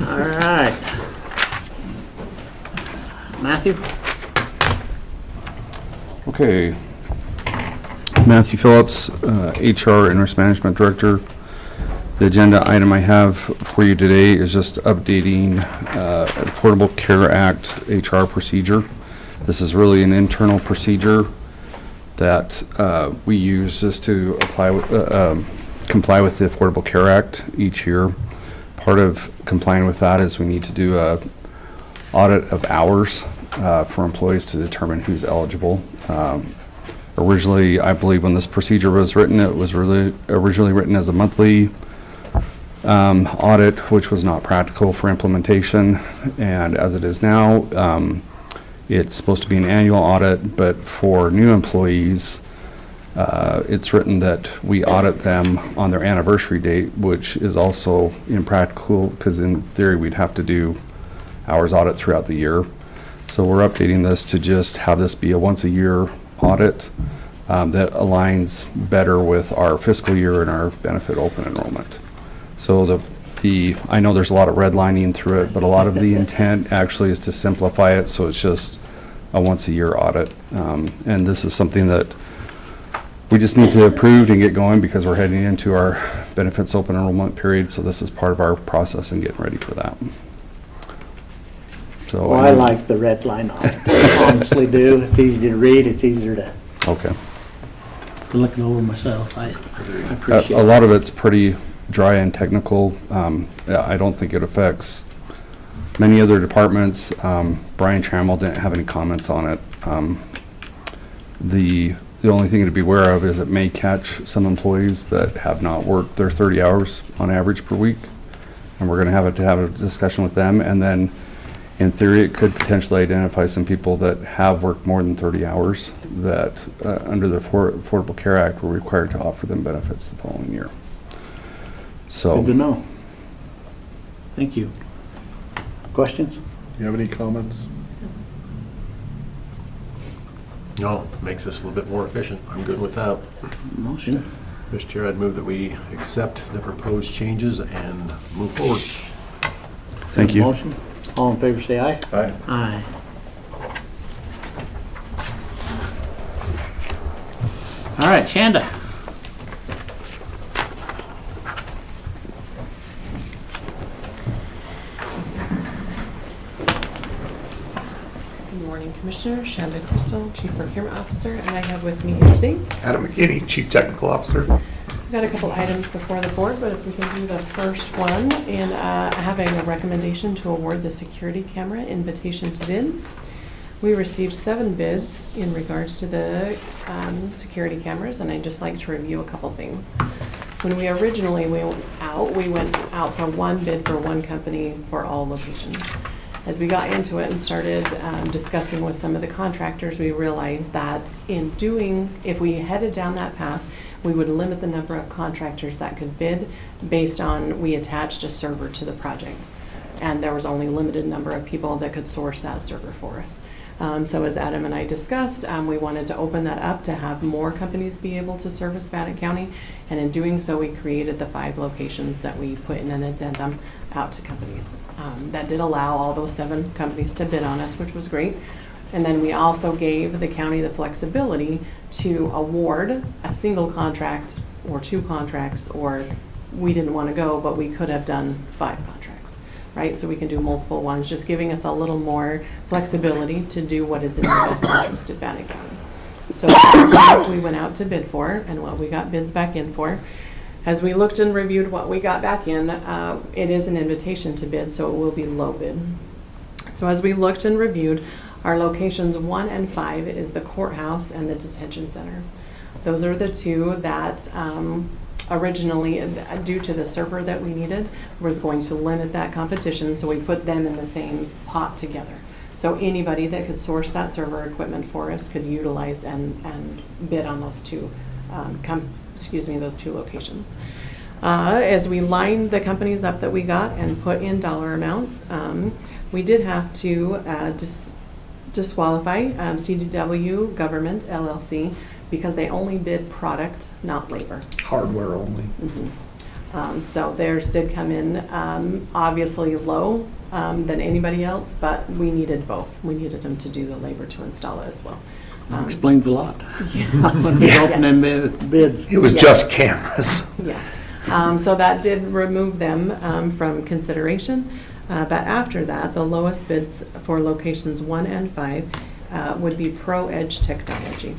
All right. Matthew? Okay. Matthew Phillips, HR and Risk Management Director. The agenda item I have for you today is just updating Affordable Care Act HR procedure. This is really an internal procedure that we use just to apply comply with the Affordable Care Act each year. Part of complying with that is we need to do a audit of hours for employees to determine who's eligible. Originally, I believe when this procedure was written, it was really originally written as a monthly audit, which was not practical for implementation. And as it is now, it's supposed to be an annual audit, but for new employees, it's written that we audit them on their anniversary date, which is also impractical because in theory we'd have to do hours audit throughout the year. So we're updating this to just have this be a once a year audit that aligns better with our fiscal year and our benefit open enrollment. So I know there's a lot of redlining through it, but a lot of the intent actually is to simplify it so it's just a once a year audit. And this is something that we just need to approve and get going because we're heading into our benefits open enrollment period. So this is part of our process and getting ready for that. So Well, I like the red line on it. I honestly do. It's easy to read. It's easier to okay. look it over myself. I appreciate A it. lot of it's pretty dry and technical. I don't think it affects many other departments. Brian Trammell didn't have any comments on it. The only thing to be aware of is it may catch some employees that have not worked their 30 hours on average per week. And we're going to have a discussion with them. And then in theory, it could potentially identify some people that have worked more than 30 hours that under the Affordable Care Act we're required to offer them benefits the following year. So Good to know. Thank you. Questions? Do you have any comments? No, makes us a little bit more efficient. I'm good with that. Motion. Mr. Chair, I'd move that we accept the proposed changes and move forward. thank you. Motion. All in favor, say aye. Aye. Aye. All right, Shanda. Good morning, Commissioner. Shanda Crystal, Chief Procurement Officer, and I have with me here today. Adam McKinney, Chief Technical Officer. We've got a couple items before the board, but if we can do the first one, and having a recommendation to award the security camera invitation to bid. We received 7 bids in regards to the security cameras, and I'd just like to review a couple things. When we originally went out for one bid for one company for all locations. As we got into it and started discussing with some of the contractors, we realized that if we headed down that path, we would limit the number of contractors that could bid based on we attached a server to the project. And there was only a limited number of people that could source that server for us. So as Adam and I discussed, we wanted to open that up to have more companies be able to service Fayette County. And in doing so, we created the 5 locations that we put in an addendum out to companies. That did allow all those 7 companies to bid on us, which was great. And then we also gave the county the flexibility to award a single contract or 2 contracts, or we didn't want to go, but we could have done 5 contracts. right? So we can do multiple ones, just giving us a little more flexibility to do what is in the best interest of Bannock County. So that's what we went out to bid for and what we got bids back in for. As we looked and reviewed what we got back in, it is an invitation to bid, so it will be low bid. So as we looked and reviewed, our locations 1 and 5 is the courthouse and the detention center. Those are the two that originally, due to the server that we needed, was going to limit that competition, so we put them in the same pot together. So anybody that could source that server equipment for us could utilize and bid on those two, those two locations. As we lined the companies up that we got and put in dollar amounts, we did have to disqualify CDW Government LLC because they only bid product, not labor. Hardware only. Mm-hmm. So theirs did come in obviously low than anybody else, but we needed both. We needed them to do the labor to install it as well. Explains a lot. Yeah. When we open them bids. It was just cameras. Yeah. So that did remove them from consideration. But after that, the lowest bids for locations 1 and 5 would be ProEdge Technology.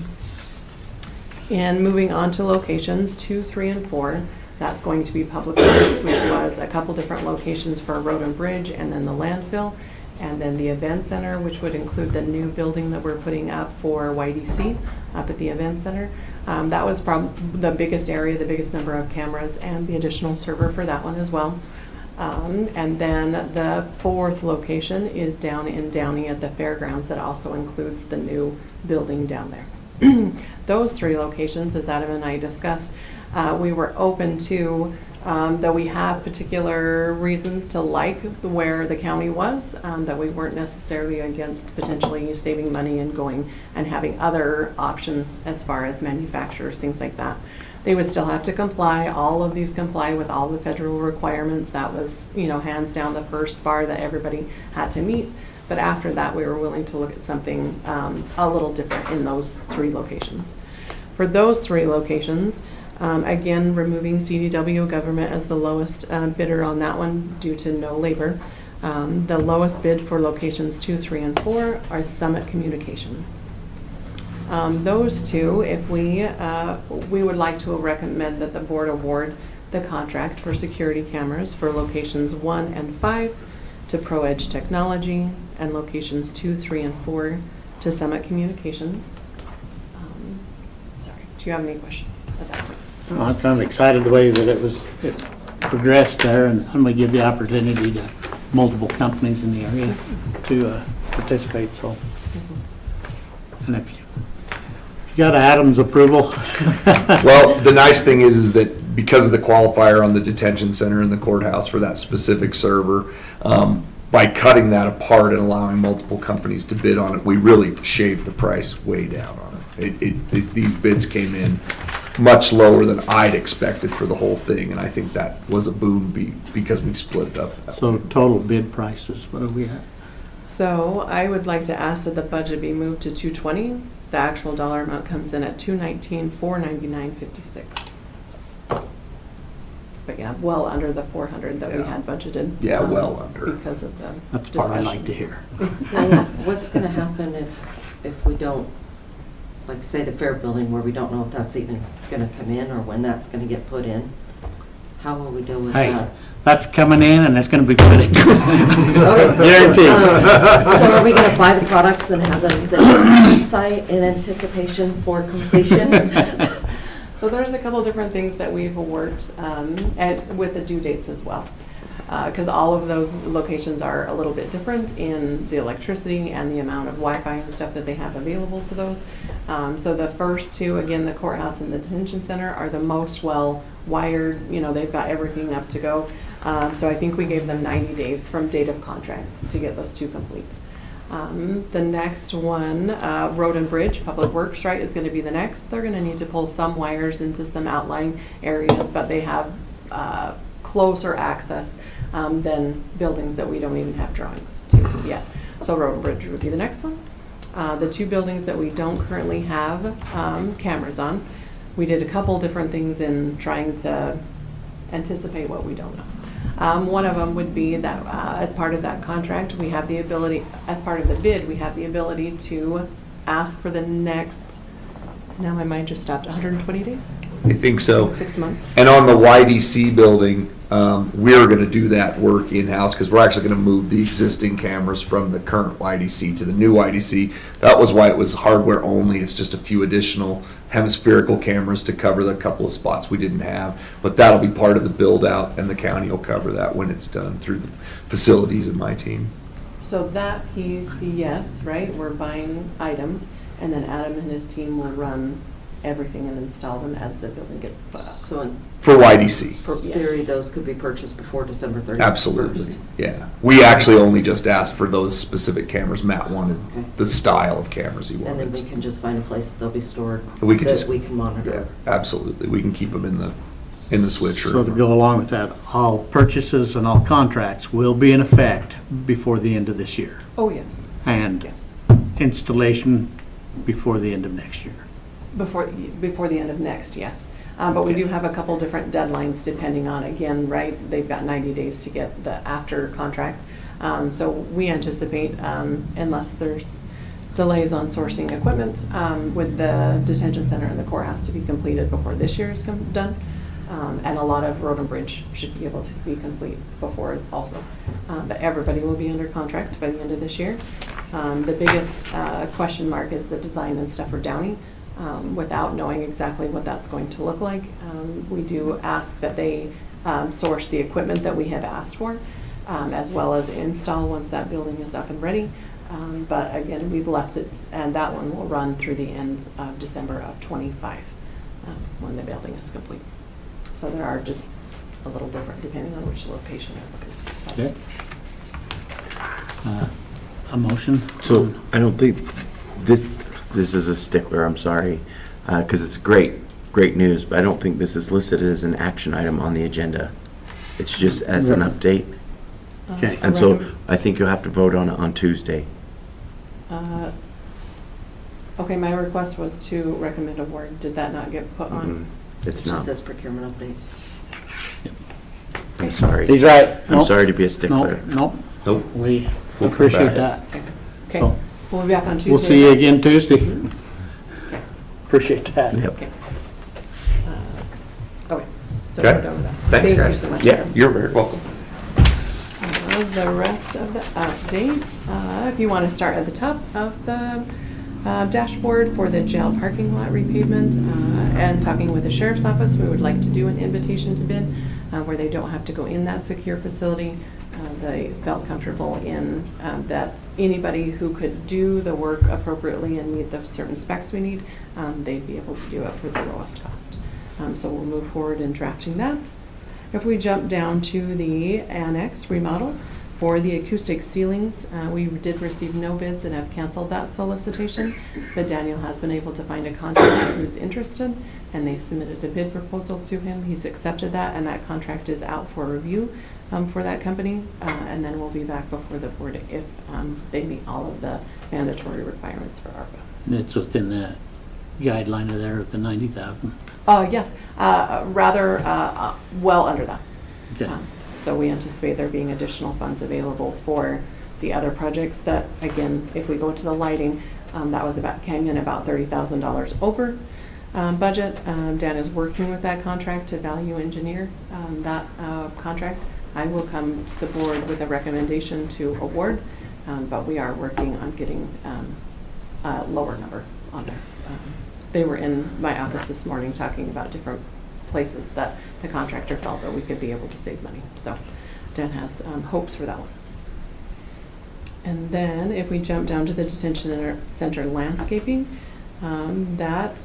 And moving on to locations 2, 3, and 4, that's going to be Public Works, which was a couple different locations for Road and Bridge, and then the landfill, and then the event center, which would include the new building that we're putting up for YDC up at the event center. That was probably the biggest area, the biggest number of cameras, and the additional server for that one as well. And then the 4th location is down in Downey at the fairgrounds. That also includes the new building down there. Those 3 locations, as Adam and I discussed, we were open to, though we have particular reasons to like where the county was, that we weren't necessarily against potentially saving money and going and having other options as far as manufacturers, things like that. They would still have to comply. All of these comply with all the federal requirements. That was, hands down the first bar that everybody had to meet. But after that, we were willing to look at something a little different in those 3 locations. For those 3 locations, again, removing CDW Government as the lowest bidder on that one due to no labor. The lowest bid for locations 2, 3, and 4 are Summit Communications. Those 2, if we would like to recommend that the board award the contract for security cameras for locations 1 and 5 to ProEdge Technology, and locations 2, 3, and 4 to Summit Communications. Sorry, do you have any questions about it? I'm excited the way that it progressed there, and I'm going to give the opportunity to multiple companies in the area to participate. So, and if you got Adam's approval. Well, the nice thing is that because of the qualifier on the detention center and the courthouse for that specific server, by cutting that apart and allowing multiple companies to bid on it, we really shaved the price way down on it. These bids came in much lower than I'd expected for the whole thing, and I think that was a boon because we split it up. So total bid prices, what are we at? So I would like to ask that the budget be moved to $220. The actual dollar amount comes in at $219, $499.56. But yeah, well under the 400 that we had budgeted. Yeah, well under. Because of the That's the part I like to hear. Now, what's going to happen if we don't, like say the fair building where we don't know if that's even going to come in or when that's going to get put in? How will we deal with that? That's coming in and it's going to be put in. Guaranteed. So are we going to buy the products and have them sit on site in anticipation for completion? So there's a couple different things that we've worked with the due dates as well. Because all of those locations are a little bit different in the electricity and the amount of Wi-Fi and stuff that they have available to those. So the first 2, again, the courthouse and the detention center, are the most well wired. They've got everything up to go. So I think we gave them 90 days from date of contract to get those 2 complete. The next one, Road and Bridge, Public Works, right, is going to be the next. They're going to need to pull some wires into some outlying areas, but they have closer access than buildings that we don't even have drawings to yet. So Road and Bridge would be the next one. The 2 buildings that we don't currently have cameras on, we did a couple different things in trying to anticipate what we don't know. One of them would be that as part of that contract, we have the ability, as part of the bid, we have the ability to ask for the next, now my mind just stopped, 120 days? I think so. 6 months. And on the YDC building, we're going to do that work in-house because we're actually going to move the existing cameras from the current YDC to the new YDC. That was why it was hardware only. It's just a few additional hemispherical cameras to cover the couple of spots we didn't have. But that'll be part of the build-out, and the county will cover that when it's done through the facilities and my team. So that piece, yes, right, we're buying items, and then Adam and his team will run everything and install them as the building gets put up. So in For YDC. theory, those could be purchased before December 31st? Absolutely, yeah. We actually only just asked for those specific cameras. Matt wanted the style of cameras he And then we wanted. can just find a place that they'll be stored, We could that just- we can monitor. Yeah, absolutely. We can keep them in the switcher. So to go along with that, all purchases and all contracts will be in effect before the end of this year. Oh, yes, And yes. installation before the end of next year. Before the end of next, yes. But we do have a couple different deadlines depending on, again, right, they've got 90 days to get the after contract. So we anticipate, unless there's delays on sourcing equipment, with the detention center and the courthouse to be completed before this year is done. And a lot of road and bridge should be able to be complete before also. But everybody will be under contract by the end of this year. The biggest question mark is the design and stuff for Downey. Without knowing exactly what that's going to look like, we do ask that they source the equipment that we have asked for, as well as install once that building is up and ready. But again, we've left it, and that one will run through the end of December of '25, when the building is complete. So there are just a little different depending on which location you're looking at. A motion? So I don't think this is a stickler, I'm sorry, because it's great news, but I don't think this is listed as an action item on the agenda. It's just as an update. Okay. And so I think you'll have to vote on it on Tuesday. Okay, my request was to recommend award. Did that not get put on? It's It not. just says procurement update. I'm sorry. He's right. I'm Nope. sorry to be a stickler. Nope. Nope. We We'll come appreciate back. that. Okay, So we'll be back on Tuesday. we'll see you again Tuesday. Appreciate that. Yep. Okay. Okay, so Okay. we're done with that. Thanks, Thank you guys. so much, Yeah, Adam. you're very welcome. The rest of the update, if you want to start at the top of the dashboard for the jail parking lot repavement, and talking with the sheriff's office, we would like to do an invitation to bid where they don't have to go in that secure facility. They felt comfortable in that anybody who could do the work appropriately and meet the certain specs we need, they'd be able to do it for the lowest cost. So we'll move forward in drafting that. If we jump down to the annex remodel for the acoustic ceilings, we did receive no bids and have canceled that solicitation, but Daniel has been able to find a contractor who's interested, and they submitted a bid proposal to him. He's accepted that, and that contract is out for review for that company, and then we'll be back before the board if they meet all of the mandatory requirements for ARPA. It's within that guideline of there of the 90,000. Yes, rather well under that. Okay. So we anticipate there being additional funds available for the other projects that, again, if we go to the lighting, that came in about $30,000 over budget. Dan is working with that contract to value engineer that contract. I will come to the board with a recommendation to award, but we are working on getting a lower number on there. They were in my office this morning talking about different places that the contractor felt that we could be able to save money. So Dan has hopes for that one. And then if we jump down to the detention center landscaping, the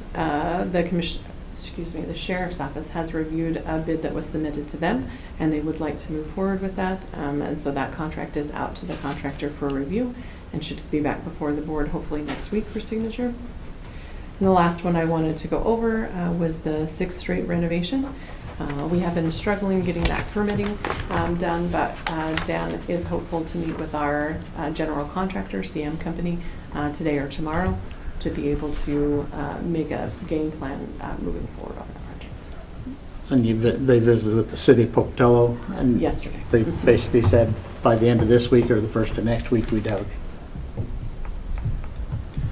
sheriff's office has reviewed a bid that was submitted to them, and they would like to move forward with that. And so that contract is out to the contractor for review and should be back before the board hopefully next week for signature. And the last one I wanted to go over was the 6th Street renovation. We have been struggling getting that permitting done, but Dan is hopeful to meet with our general contractor, CM Company, today or tomorrow to be able to make a game plan moving forward on the project. And they visited with the city of Pocatello, and Yesterday. they basically said by the end of this week or the first of next week, we'd have.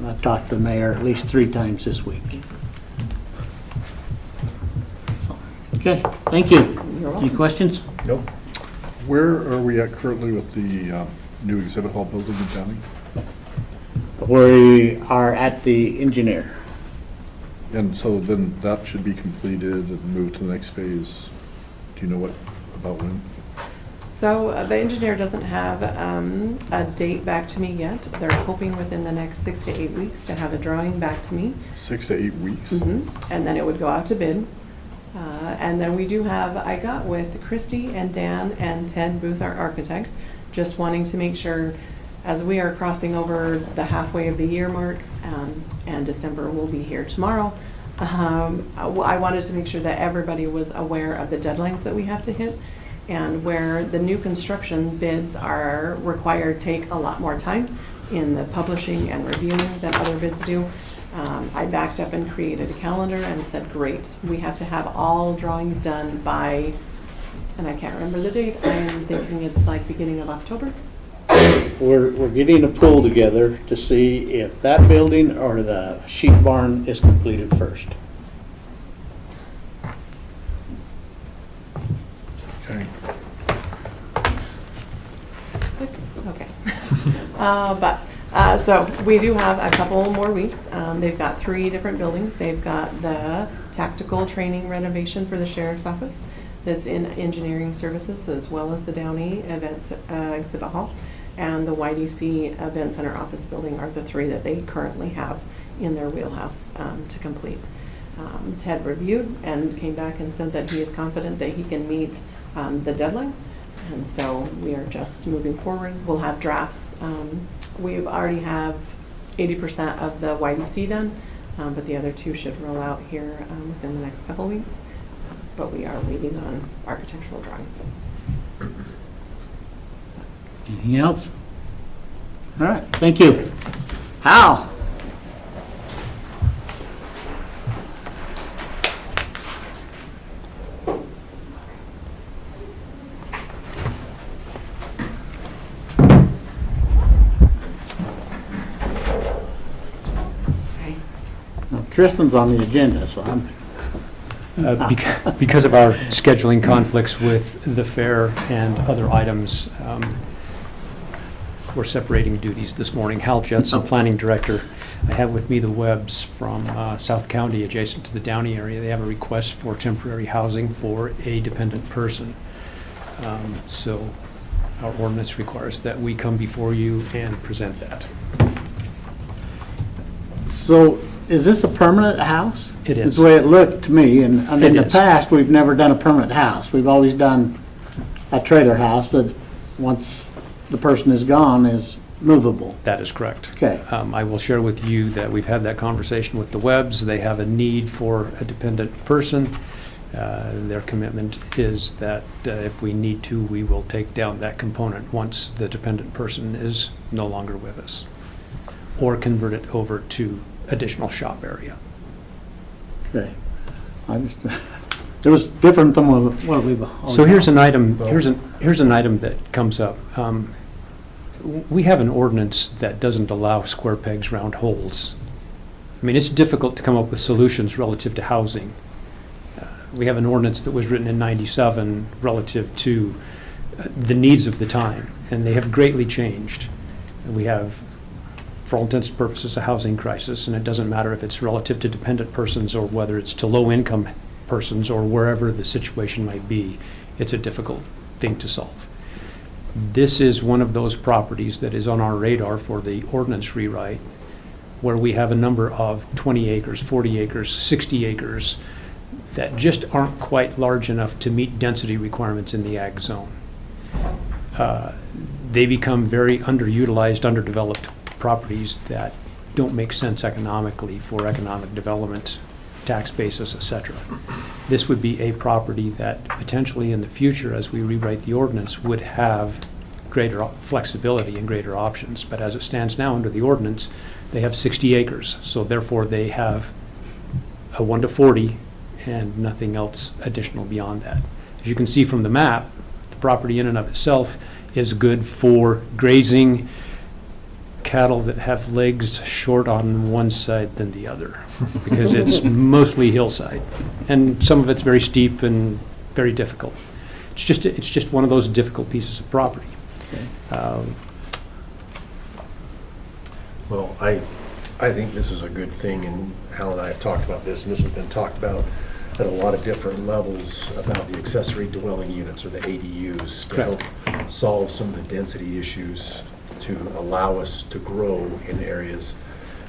I've talked to the mayor at least 3 times this week. So, okay, thank you. Any questions? Nope. Where are we at currently with the new exhibit hall building in Downey? We are at the engineer. And so then that should be completed and moved to the next phase. Do you know about when? So the engineer doesn't have a date back to me yet. They're hoping within the next 6 to 8 weeks to have a drawing back to me. 6 to 8 weeks? And then it would go out to bid. And then we do have, I got with Christy and Dan and Ted Booth, our architect, just wanting to make sure as we are crossing over the halfway of the year mark, and December will be here tomorrow, I wanted to make sure that everybody was aware of the deadlines that we have to hit, and where the new construction bids are required take a lot more time in the publishing and reviewing than other bids do. I backed up and created a calendar and said, great, we have to have all drawings done by, and I can't remember the date, I'm thinking it's like beginning of October. We're getting a pool together to see if that building or the sheep barn is completed first. Okay. Okay. So we do have a couple more weeks. They've got 3 different buildings. They've got the tactical training renovation for the sheriff's office that's in engineering services, as well as the Downey events exhibit hall. And the YDC Event Center office building are the 3 that they currently have in their wheelhouse to complete. Ted reviewed and came back and said that he is confident that he can meet the deadline. And so we are just moving forward. We'll have drafts. We already have 80% of the YDC done, but the other 2 should roll out here within the next couple weeks. But we are waiting on architectural drawings. Anything else? All right, thank you. Hal? Now, Tristan's on the agenda, so I'm. Because of our scheduling conflicts with the fair and other items, we're separating duties this morning. Hal Judson, Planning Director. I have with me the Webbs from South County, adjacent to the Downey area. They have a request for temporary housing for a dependent person. So our ordinance requires that we come before you and present that. So is this a permanent house? It is. It's the way it looked to me, and in It the is. past, we've never done a permanent house. We've always done a trailer house that, once the person is gone, is movable. That is correct. Okay. I will share with you that we've had that conversation with the Webbs. They have a need for a dependent person. Their commitment is that if we need to, we will take down that component once the dependent person is no longer with us, or convert it over to additional shop area. Okay. It was different than what we've always. So here's an item, here's an item that comes up. We have an ordinance that doesn't allow square pegs, round holes. I mean, it's difficult to come up with solutions relative to housing. We have an ordinance that was written in '97 relative to the needs of the time, and they have greatly changed. We have, for all intents and purposes, a housing crisis, and it doesn't matter if it's relative to dependent persons or whether it's to low-income persons or wherever the situation might be. It's a difficult thing to solve. This is one of those properties that is on our radar for the ordinance rewrite, where we have a number of 20 acres, 40 acres, 60 acres that just aren't quite large enough to meet density requirements in the ag zone. They become very underutilized, underdeveloped properties that don't make sense economically for economic development, tax basis, etc. This would be a property that potentially in the future, as we rewrite the ordinance, would have greater flexibility and greater options. But as it stands now under the ordinance, they have 60 acres. So therefore they have a 1 to 40 and nothing else additional beyond that. As you can see from the map, the property in and of itself is good for grazing cattle that have legs short on one side than the other, because it's mostly hillside, and some of it's very steep and very difficult. It's just one of those difficult pieces of property. Well, I think this is a good thing, and Hal and I have talked about this, and this has been talked about at a lot of different levels about the accessory dwelling units, or the ADUs, to help solve some of the density issues, to allow us to grow in areas.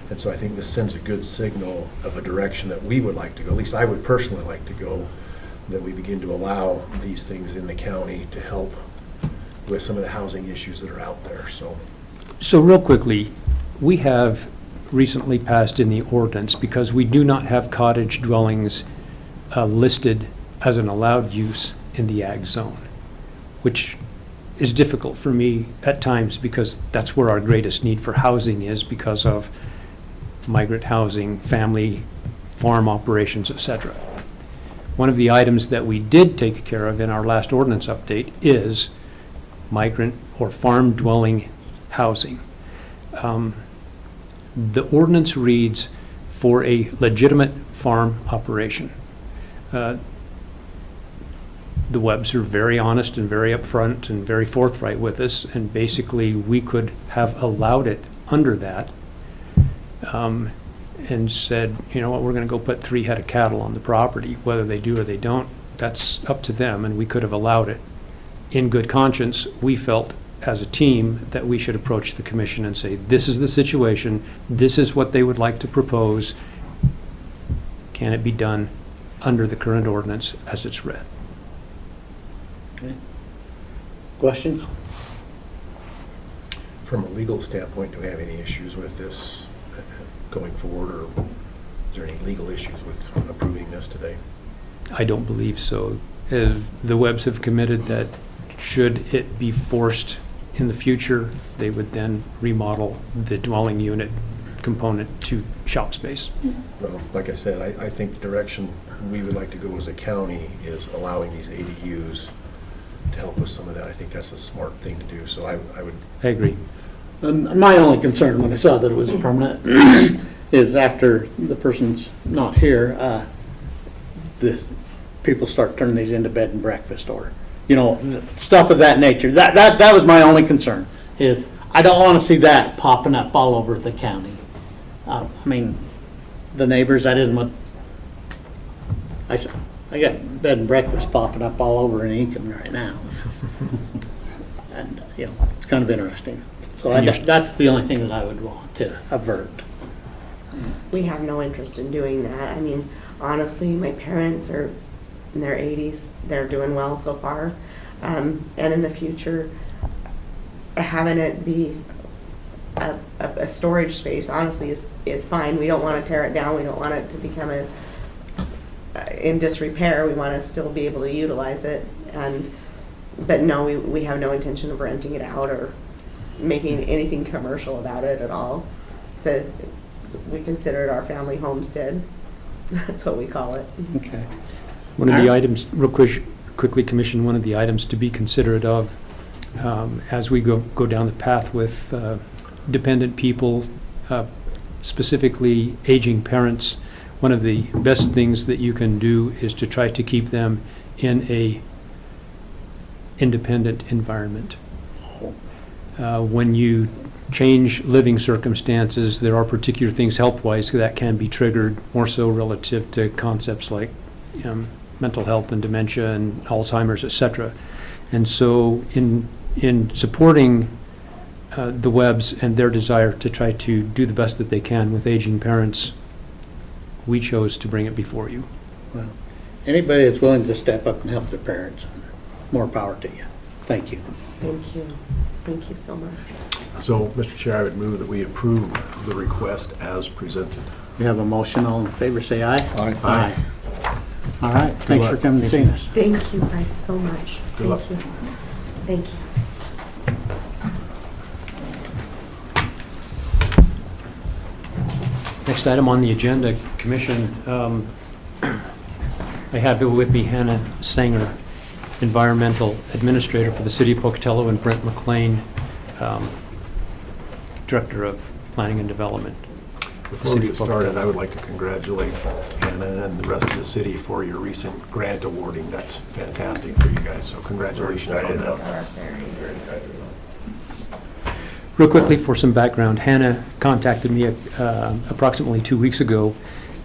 And so I think this sends a good signal of a direction that we would like to go, at least I would personally like to go, that we begin to allow these things in the county to help with some of the housing issues that are out there, so. So real quickly, we have recently passed in the ordinance, because we do not have cottage dwellings listed as an allowed use in the ag zone, which is difficult for me at times, because that's where our greatest need for housing is, because of migrant housing, family, farm operations, etc. One of the items that we did take care of in our last ordinance update is migrant or farm dwelling housing. The ordinance reads, for a legitimate farm operation. The Webbs are very honest and very upfront and very forthright with us, and basically we could have allowed it under that, and said, you know what, we're going to go put 3 head of cattle on the property. Whether they do or they don't, that's up to them, and we could have allowed it. In good conscience, we felt as a team that we should approach the commission and say, this is the situation, this is what they would like to propose. Can it be done under the current ordinance as it's read? Okay. Questions? From a legal standpoint, do we have any issues with this going forward, or is there any legal issues with approving this today? I don't believe so. The Webbs have committed that should it be forced in the future, they would then remodel the dwelling unit component to shop space. Well, like I said, I think the direction we would like to go as a county is allowing these ADUs to help with some of that. I think that's a smart thing to do, so I would. I agree. My only concern when I saw that it was permanent is after the person's not here, the people start turning these into bed and breakfast, or, you know, stuff of that nature. That was my only concern, is I don't want to see that popping up all over the county. I mean, the neighbors, I didn't want, I got bed and breakfast popping up all over in Eakin right now. And, you know, it's kind of interesting. So that's the only thing that I would want to avert. We have no interest in doing that. I mean, honestly, my parents are in their 80s. They're doing well so far. And in the future, having it be a storage space, honestly, is fine. We don't want to tear it down. We don't want it to become in disrepair. We want to still be able to utilize it. But no, we have no intention of renting it out or making anything commercial about it at all. We consider it our family homestead. That's what we call it. Okay. One of the items, real quickly, Commission, one of the items to be considerate of as we go down the path with dependent people, specifically aging parents, one of the best things that you can do is to try to keep them in a independent environment. When you change living circumstances, there are particular things health-wise that can be triggered, more so relative to concepts like mental health and dementia and Alzheimer's, etc. And so in supporting the Webbs and their desire to try to do the best that they can with aging parents, we chose to bring it before you. Well, anybody that's willing to step up and help their parents, more power to you. Thank you. Thank you. Thank you so much. So, Mr. Chair, I would move that we approve the request as presented. We have a motion. All in favor, say aye. Aye. Aye. All right. Thanks for coming and seeing us. Thank you guys so much. Good luck. Thank you. Thank you. Next item on the agenda, Commission, I have with me Hannah Sanger, Environmental Administrator for the City of Pocatello, and Brent McLean, Director of Planning and Development. Before we get started, I would like to congratulate Hannah and the rest of the city for your recent grant awarding. That's fantastic for you guys, so congratulations on that. Real quickly, for some background, Hannah contacted me approximately 2 weeks ago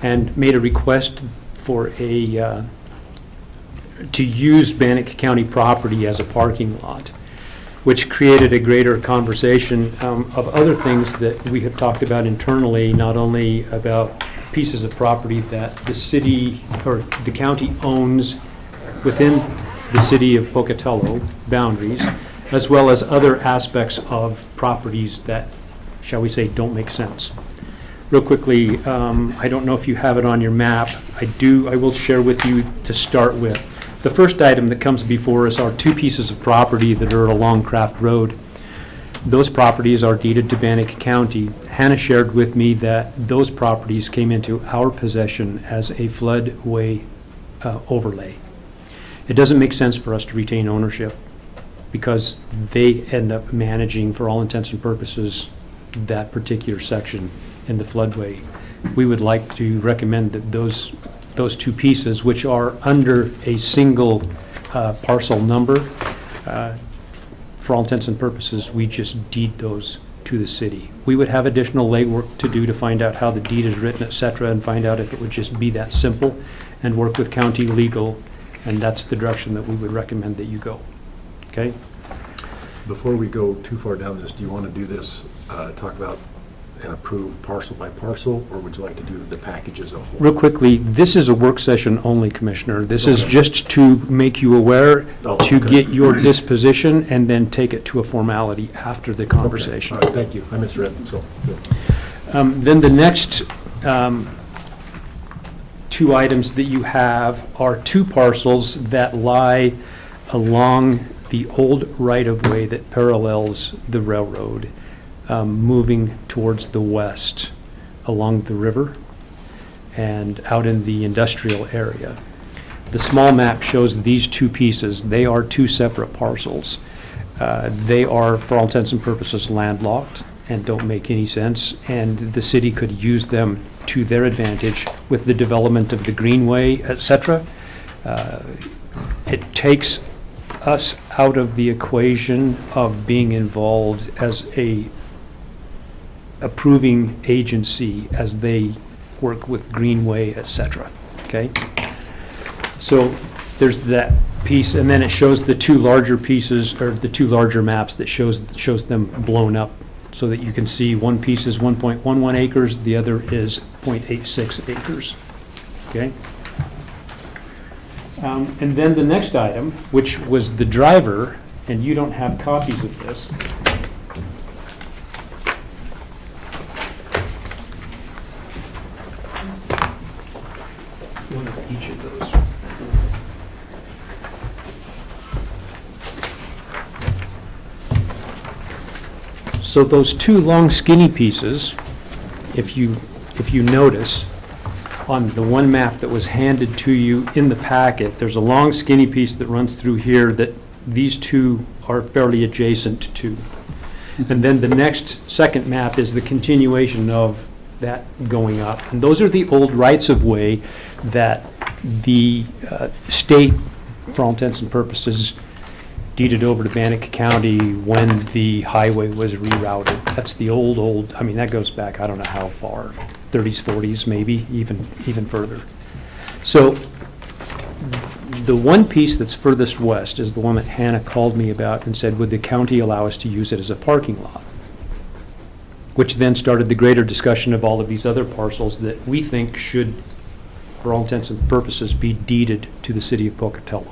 and made a request for to use Bannock County property as a parking lot, which created a greater conversation of other things that we have talked about internally, not only about pieces of property that the city or the county owns within the city of Pocatello boundaries, as well as other aspects of properties that, shall we say, don't make sense. Real quickly, I don't know if you have it on your map. I will share with you to start with. The first item that comes before us are two pieces of property that are along Craft Road. Those properties are deeded to Bannock County. Hannah shared with me that those properties came into our possession as a floodway overlay. It doesn't make sense for us to retain ownership because they end up managing, for all intents and purposes, that particular section in the floodway. We would like to recommend that those two pieces, which are under a single parcel number, for all intents and purposes, we just deed those to the city. We would have additional legwork to do to find out how the deed is written, et cetera, and find out if it would just be that simple, and work with county legal, and that's the direction that we would recommend that you go. Okay? Before we go too far down this, do you want to do this, talk about and approve parcel by parcel, or would you like to do the package as a whole? Real quickly, this is a work session only, Commissioner. This is just to make you aware, to get your disposition, and then take it to a formality after the conversation. Okay. All right, thank you. I misread, so good. Then the next two items that you have are two parcels that lie along the old right-of-way that parallels the railroad, moving towards the west along the river and out in the industrial area. The small map shows these two pieces. They are two separate parcels. They are, for all intents and purposes, landlocked and don't make any sense, and the city could use them to their advantage with the development of the greenway, etc. It takes us out of the equation of being involved as a approving agency as they work with greenway, etc. Okay? So there's that piece, and then it shows the two larger pieces, or the two larger maps that shows them blown up, so that you can see one piece is 1.11 acres, the other is 0.86 acres. Okay? And then the next item, which was the driver, and you don't have copies of this. One of each of those. So those two long skinny pieces, if you notice, on the one map that was handed to you in the packet, there's a long skinny piece that runs through here that these two are fairly adjacent to. And then the next second map is the continuation of that going up. And those are the old rights-of-way that the state, for all intents and purposes, deeded over to Bannock County when the highway was rerouted. That's the old, I mean, that goes back, I don't know how far, 30s, 40s, maybe, even further. So the one piece that's furthest west is the one that Hannah called me about and said, would the county allow us to use it as a parking lot? Which then started the greater discussion of all of these other parcels that we think should, for all intents and purposes, be deeded to the city of Pocatello,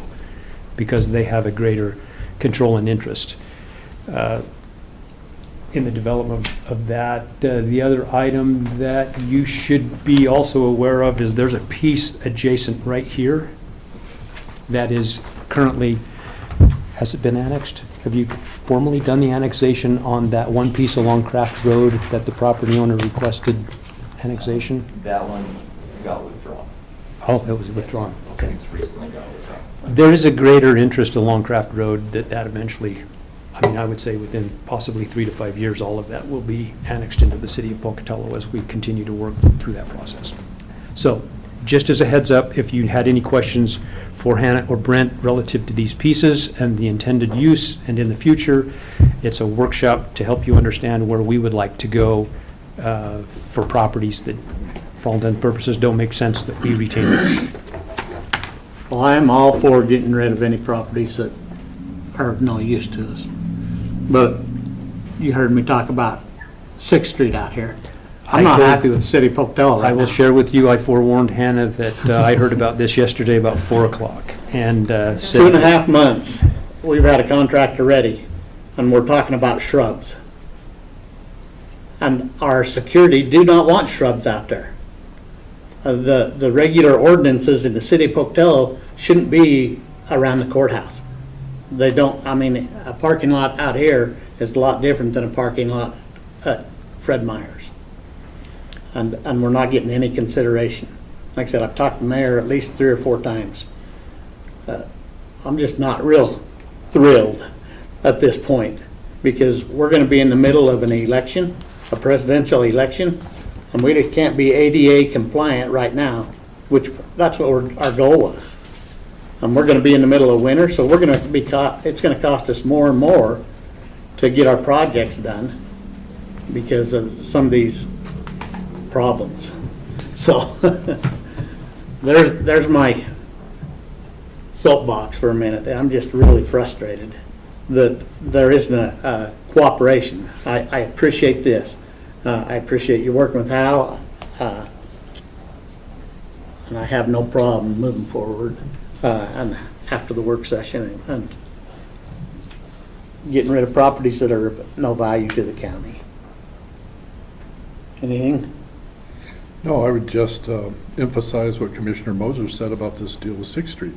because they have a greater control and interest in the development of that. The other item that you should be also aware of is there's a piece adjacent right here that is currently, has it been annexed? Have you formally done the annexation on that one piece along Craft Road that the property owner requested annexation? That one got withdrawn. Oh, it was withdrawn. just recently got with that. There is a greater interest along Craft Road that eventually, I mean, I would say within possibly 3 to 5 years, all of that will be annexed into the city of Pocatello as we continue to work through that process. So, just as a heads up, if you had any questions for Hannah or Brent relative to these pieces and the intended use and in the future, it's a workshop to help you understand where we would like to go for properties that, for all intents and purposes, don't make sense that we retain them. Well, I am all for getting rid of any properties that are of no use to us. But you heard me talk about 6th Street out here. I'm not happy with the city of Pocatello right I will now. share with you, I forewarned Hannah that I heard about this yesterday about 4 o'clock. And said 2.5 months, we've had a contractor ready, and we're talking about shrubs. And our security do not want shrubs out there. The regular ordinances in the city of Pocatello shouldn't be around the courthouse. They don't, I mean, a parking lot out here is a lot different than a parking lot at Fred Meyer's. And we're not getting any consideration. Like I said, I've talked to the mayor at least 3 or 4 times. I'm just not real thrilled at this point, because we're gonna be in the middle of an election, a presidential election, and we can't be ADA compliant right now, which, that's what our goal was. And we're gonna be in the middle of winter, so we're gonna be it's gonna cost us more and more to get our projects done because of some of these problems. So, there's my soapbox for a minute. I'm just really frustrated that there isn't a cooperation. I appreciate this. I appreciate you working with Hal, and I have no problem moving forward and after the work session and getting rid of properties that are of no value to the county. Anything? No, I would just emphasize what Commissioner Moser said about this deal with 6th Street.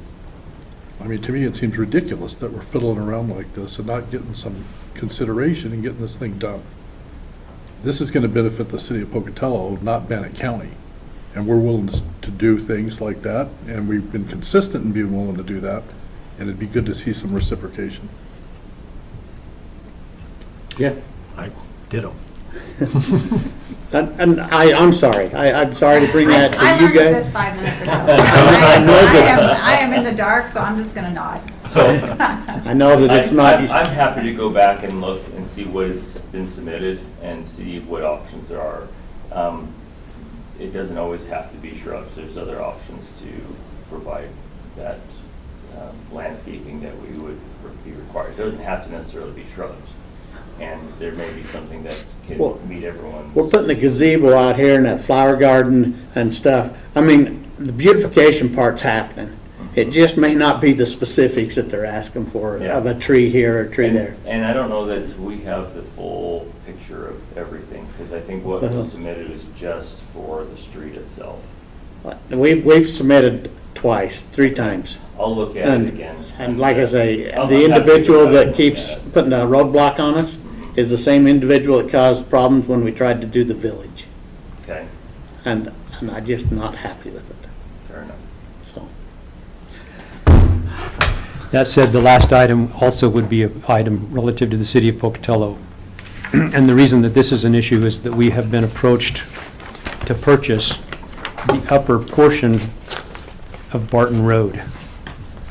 I mean, to me, it seems ridiculous that we're fiddling around like this and not getting some consideration and getting this thing done. This is going to benefit the city of Pocatello, not Bannock County. And we're willing to do things like that, and we've been consistent in being willing to do that, and it'd be good to see some reciprocation. Yeah. I ditto. And I'm sorry. I'm sorry to bring that I to you learned guys. this 5 minutes ago. I I am in the dark, so I'm just gonna nod. I know that it's not. I'm happy to go back and look and see what has been submitted and see what options there are. It doesn't always have to be shrubs. There's other options to provide that landscaping that we would be required. It doesn't have to necessarily be shrubs. And there may be something that can meet everyone's. We're putting a gazebo out here and that flower garden and stuff. I mean, the beautification part's happening. It just may not be the specifics that they're asking for of a tree here or a tree there. And I don't know that we have the full picture of everything, because I think what was submitted is just for the street itself. We've submitted twice, 3 times. I'll look at it again. And like I say, I'm the happy to individual go back that and keeps look at it. putting a roadblock on us is the same individual that caused problems when we tried to do the village. Okay, And I'm just not happy with it, fair enough. so. That said, the last item also would be an item relative to the city of Pocatello. And the reason that this is an issue is that we have been approached to purchase the upper portion of Barton Road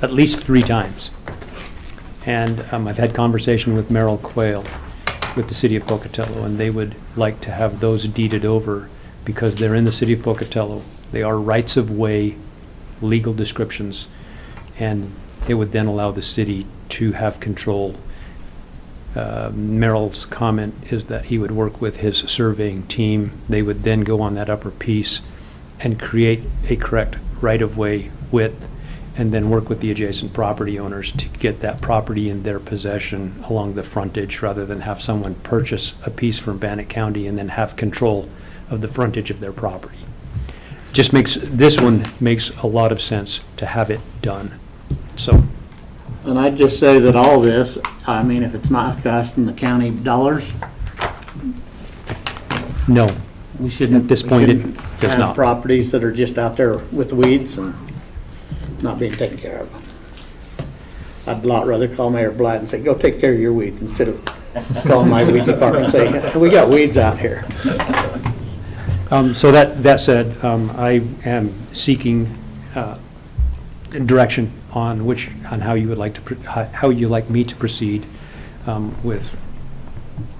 at least 3 times. And I've had conversation with Merrill Quayle with the city of Pocatello, and they would like to have those deeded over because they're in the city of Pocatello. They are rights-of-way legal descriptions, and it would then allow the city to have control. Merrill's comment is that he would work with his surveying team. They would then go on that upper piece and create a correct right-of-way width, and then work with the adjacent property owners to get that property in their possession along the frontage, rather than have someone purchase a piece from Bannock County and then have control of the frontage of their property. This one makes a lot of sense to have it done, so. And I'd just say that all this, I mean, if it's not costing the county dollars, No, we shouldn't. At this point, it we shouldn't does have not. properties that are just out there with weeds and not being taken care of. I'd a lot rather call Mayor Blatt and say, go take care of your weeds, instead of calling my weed department and say, we got weeds out here. So that said, I am seeking direction on how you would like to, how you like me to proceed with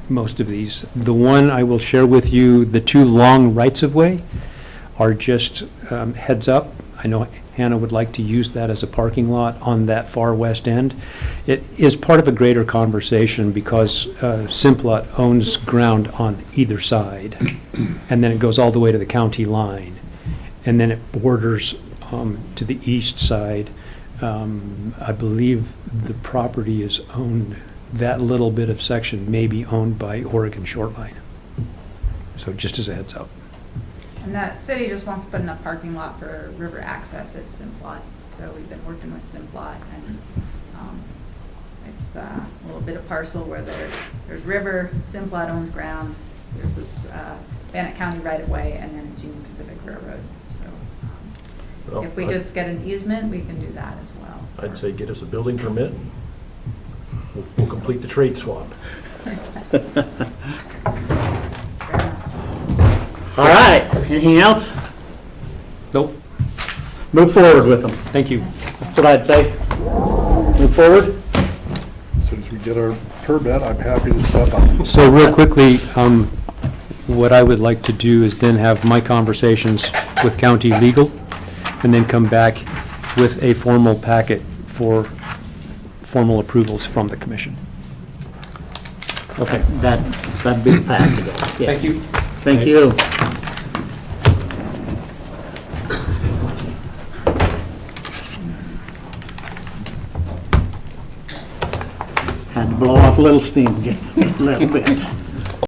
most of these. The one I will share with you, the two long rights-of-way are just heads up. I know Hannah would like to use that as a parking lot on that far west end. It is part of a greater conversation because Simplot owns ground on either side, and then it goes all the way to the county line, and then it borders to the east side. I believe the property is owned, that little bit of section may be owned by Oregon Shoreline. So just as a heads up. And that city just wants to put in a parking lot for river access at Simplot. So we've been working with Simplot, and it's a little bit of parcel where there's river, Simplot owns ground, there's this Bannock County right of way, and then it's Union Pacific Railroad. So Well, if we just get an easement, we can do that as well. I'd say get us a building permit. We'll complete the trade swap. All right, anything else? Nope. Move forward with them. Thank you. That's what I'd say. Move forward. As soon as we get our permit, I'm happy to step up. So real quickly, what I would like to do is then have my conversations with county legal, and then come back with a formal packet for formal approvals from the commission. Okay, that'd be the package. Yes. Thank you. Thank you. Had to blow off a little steam, just a little bit.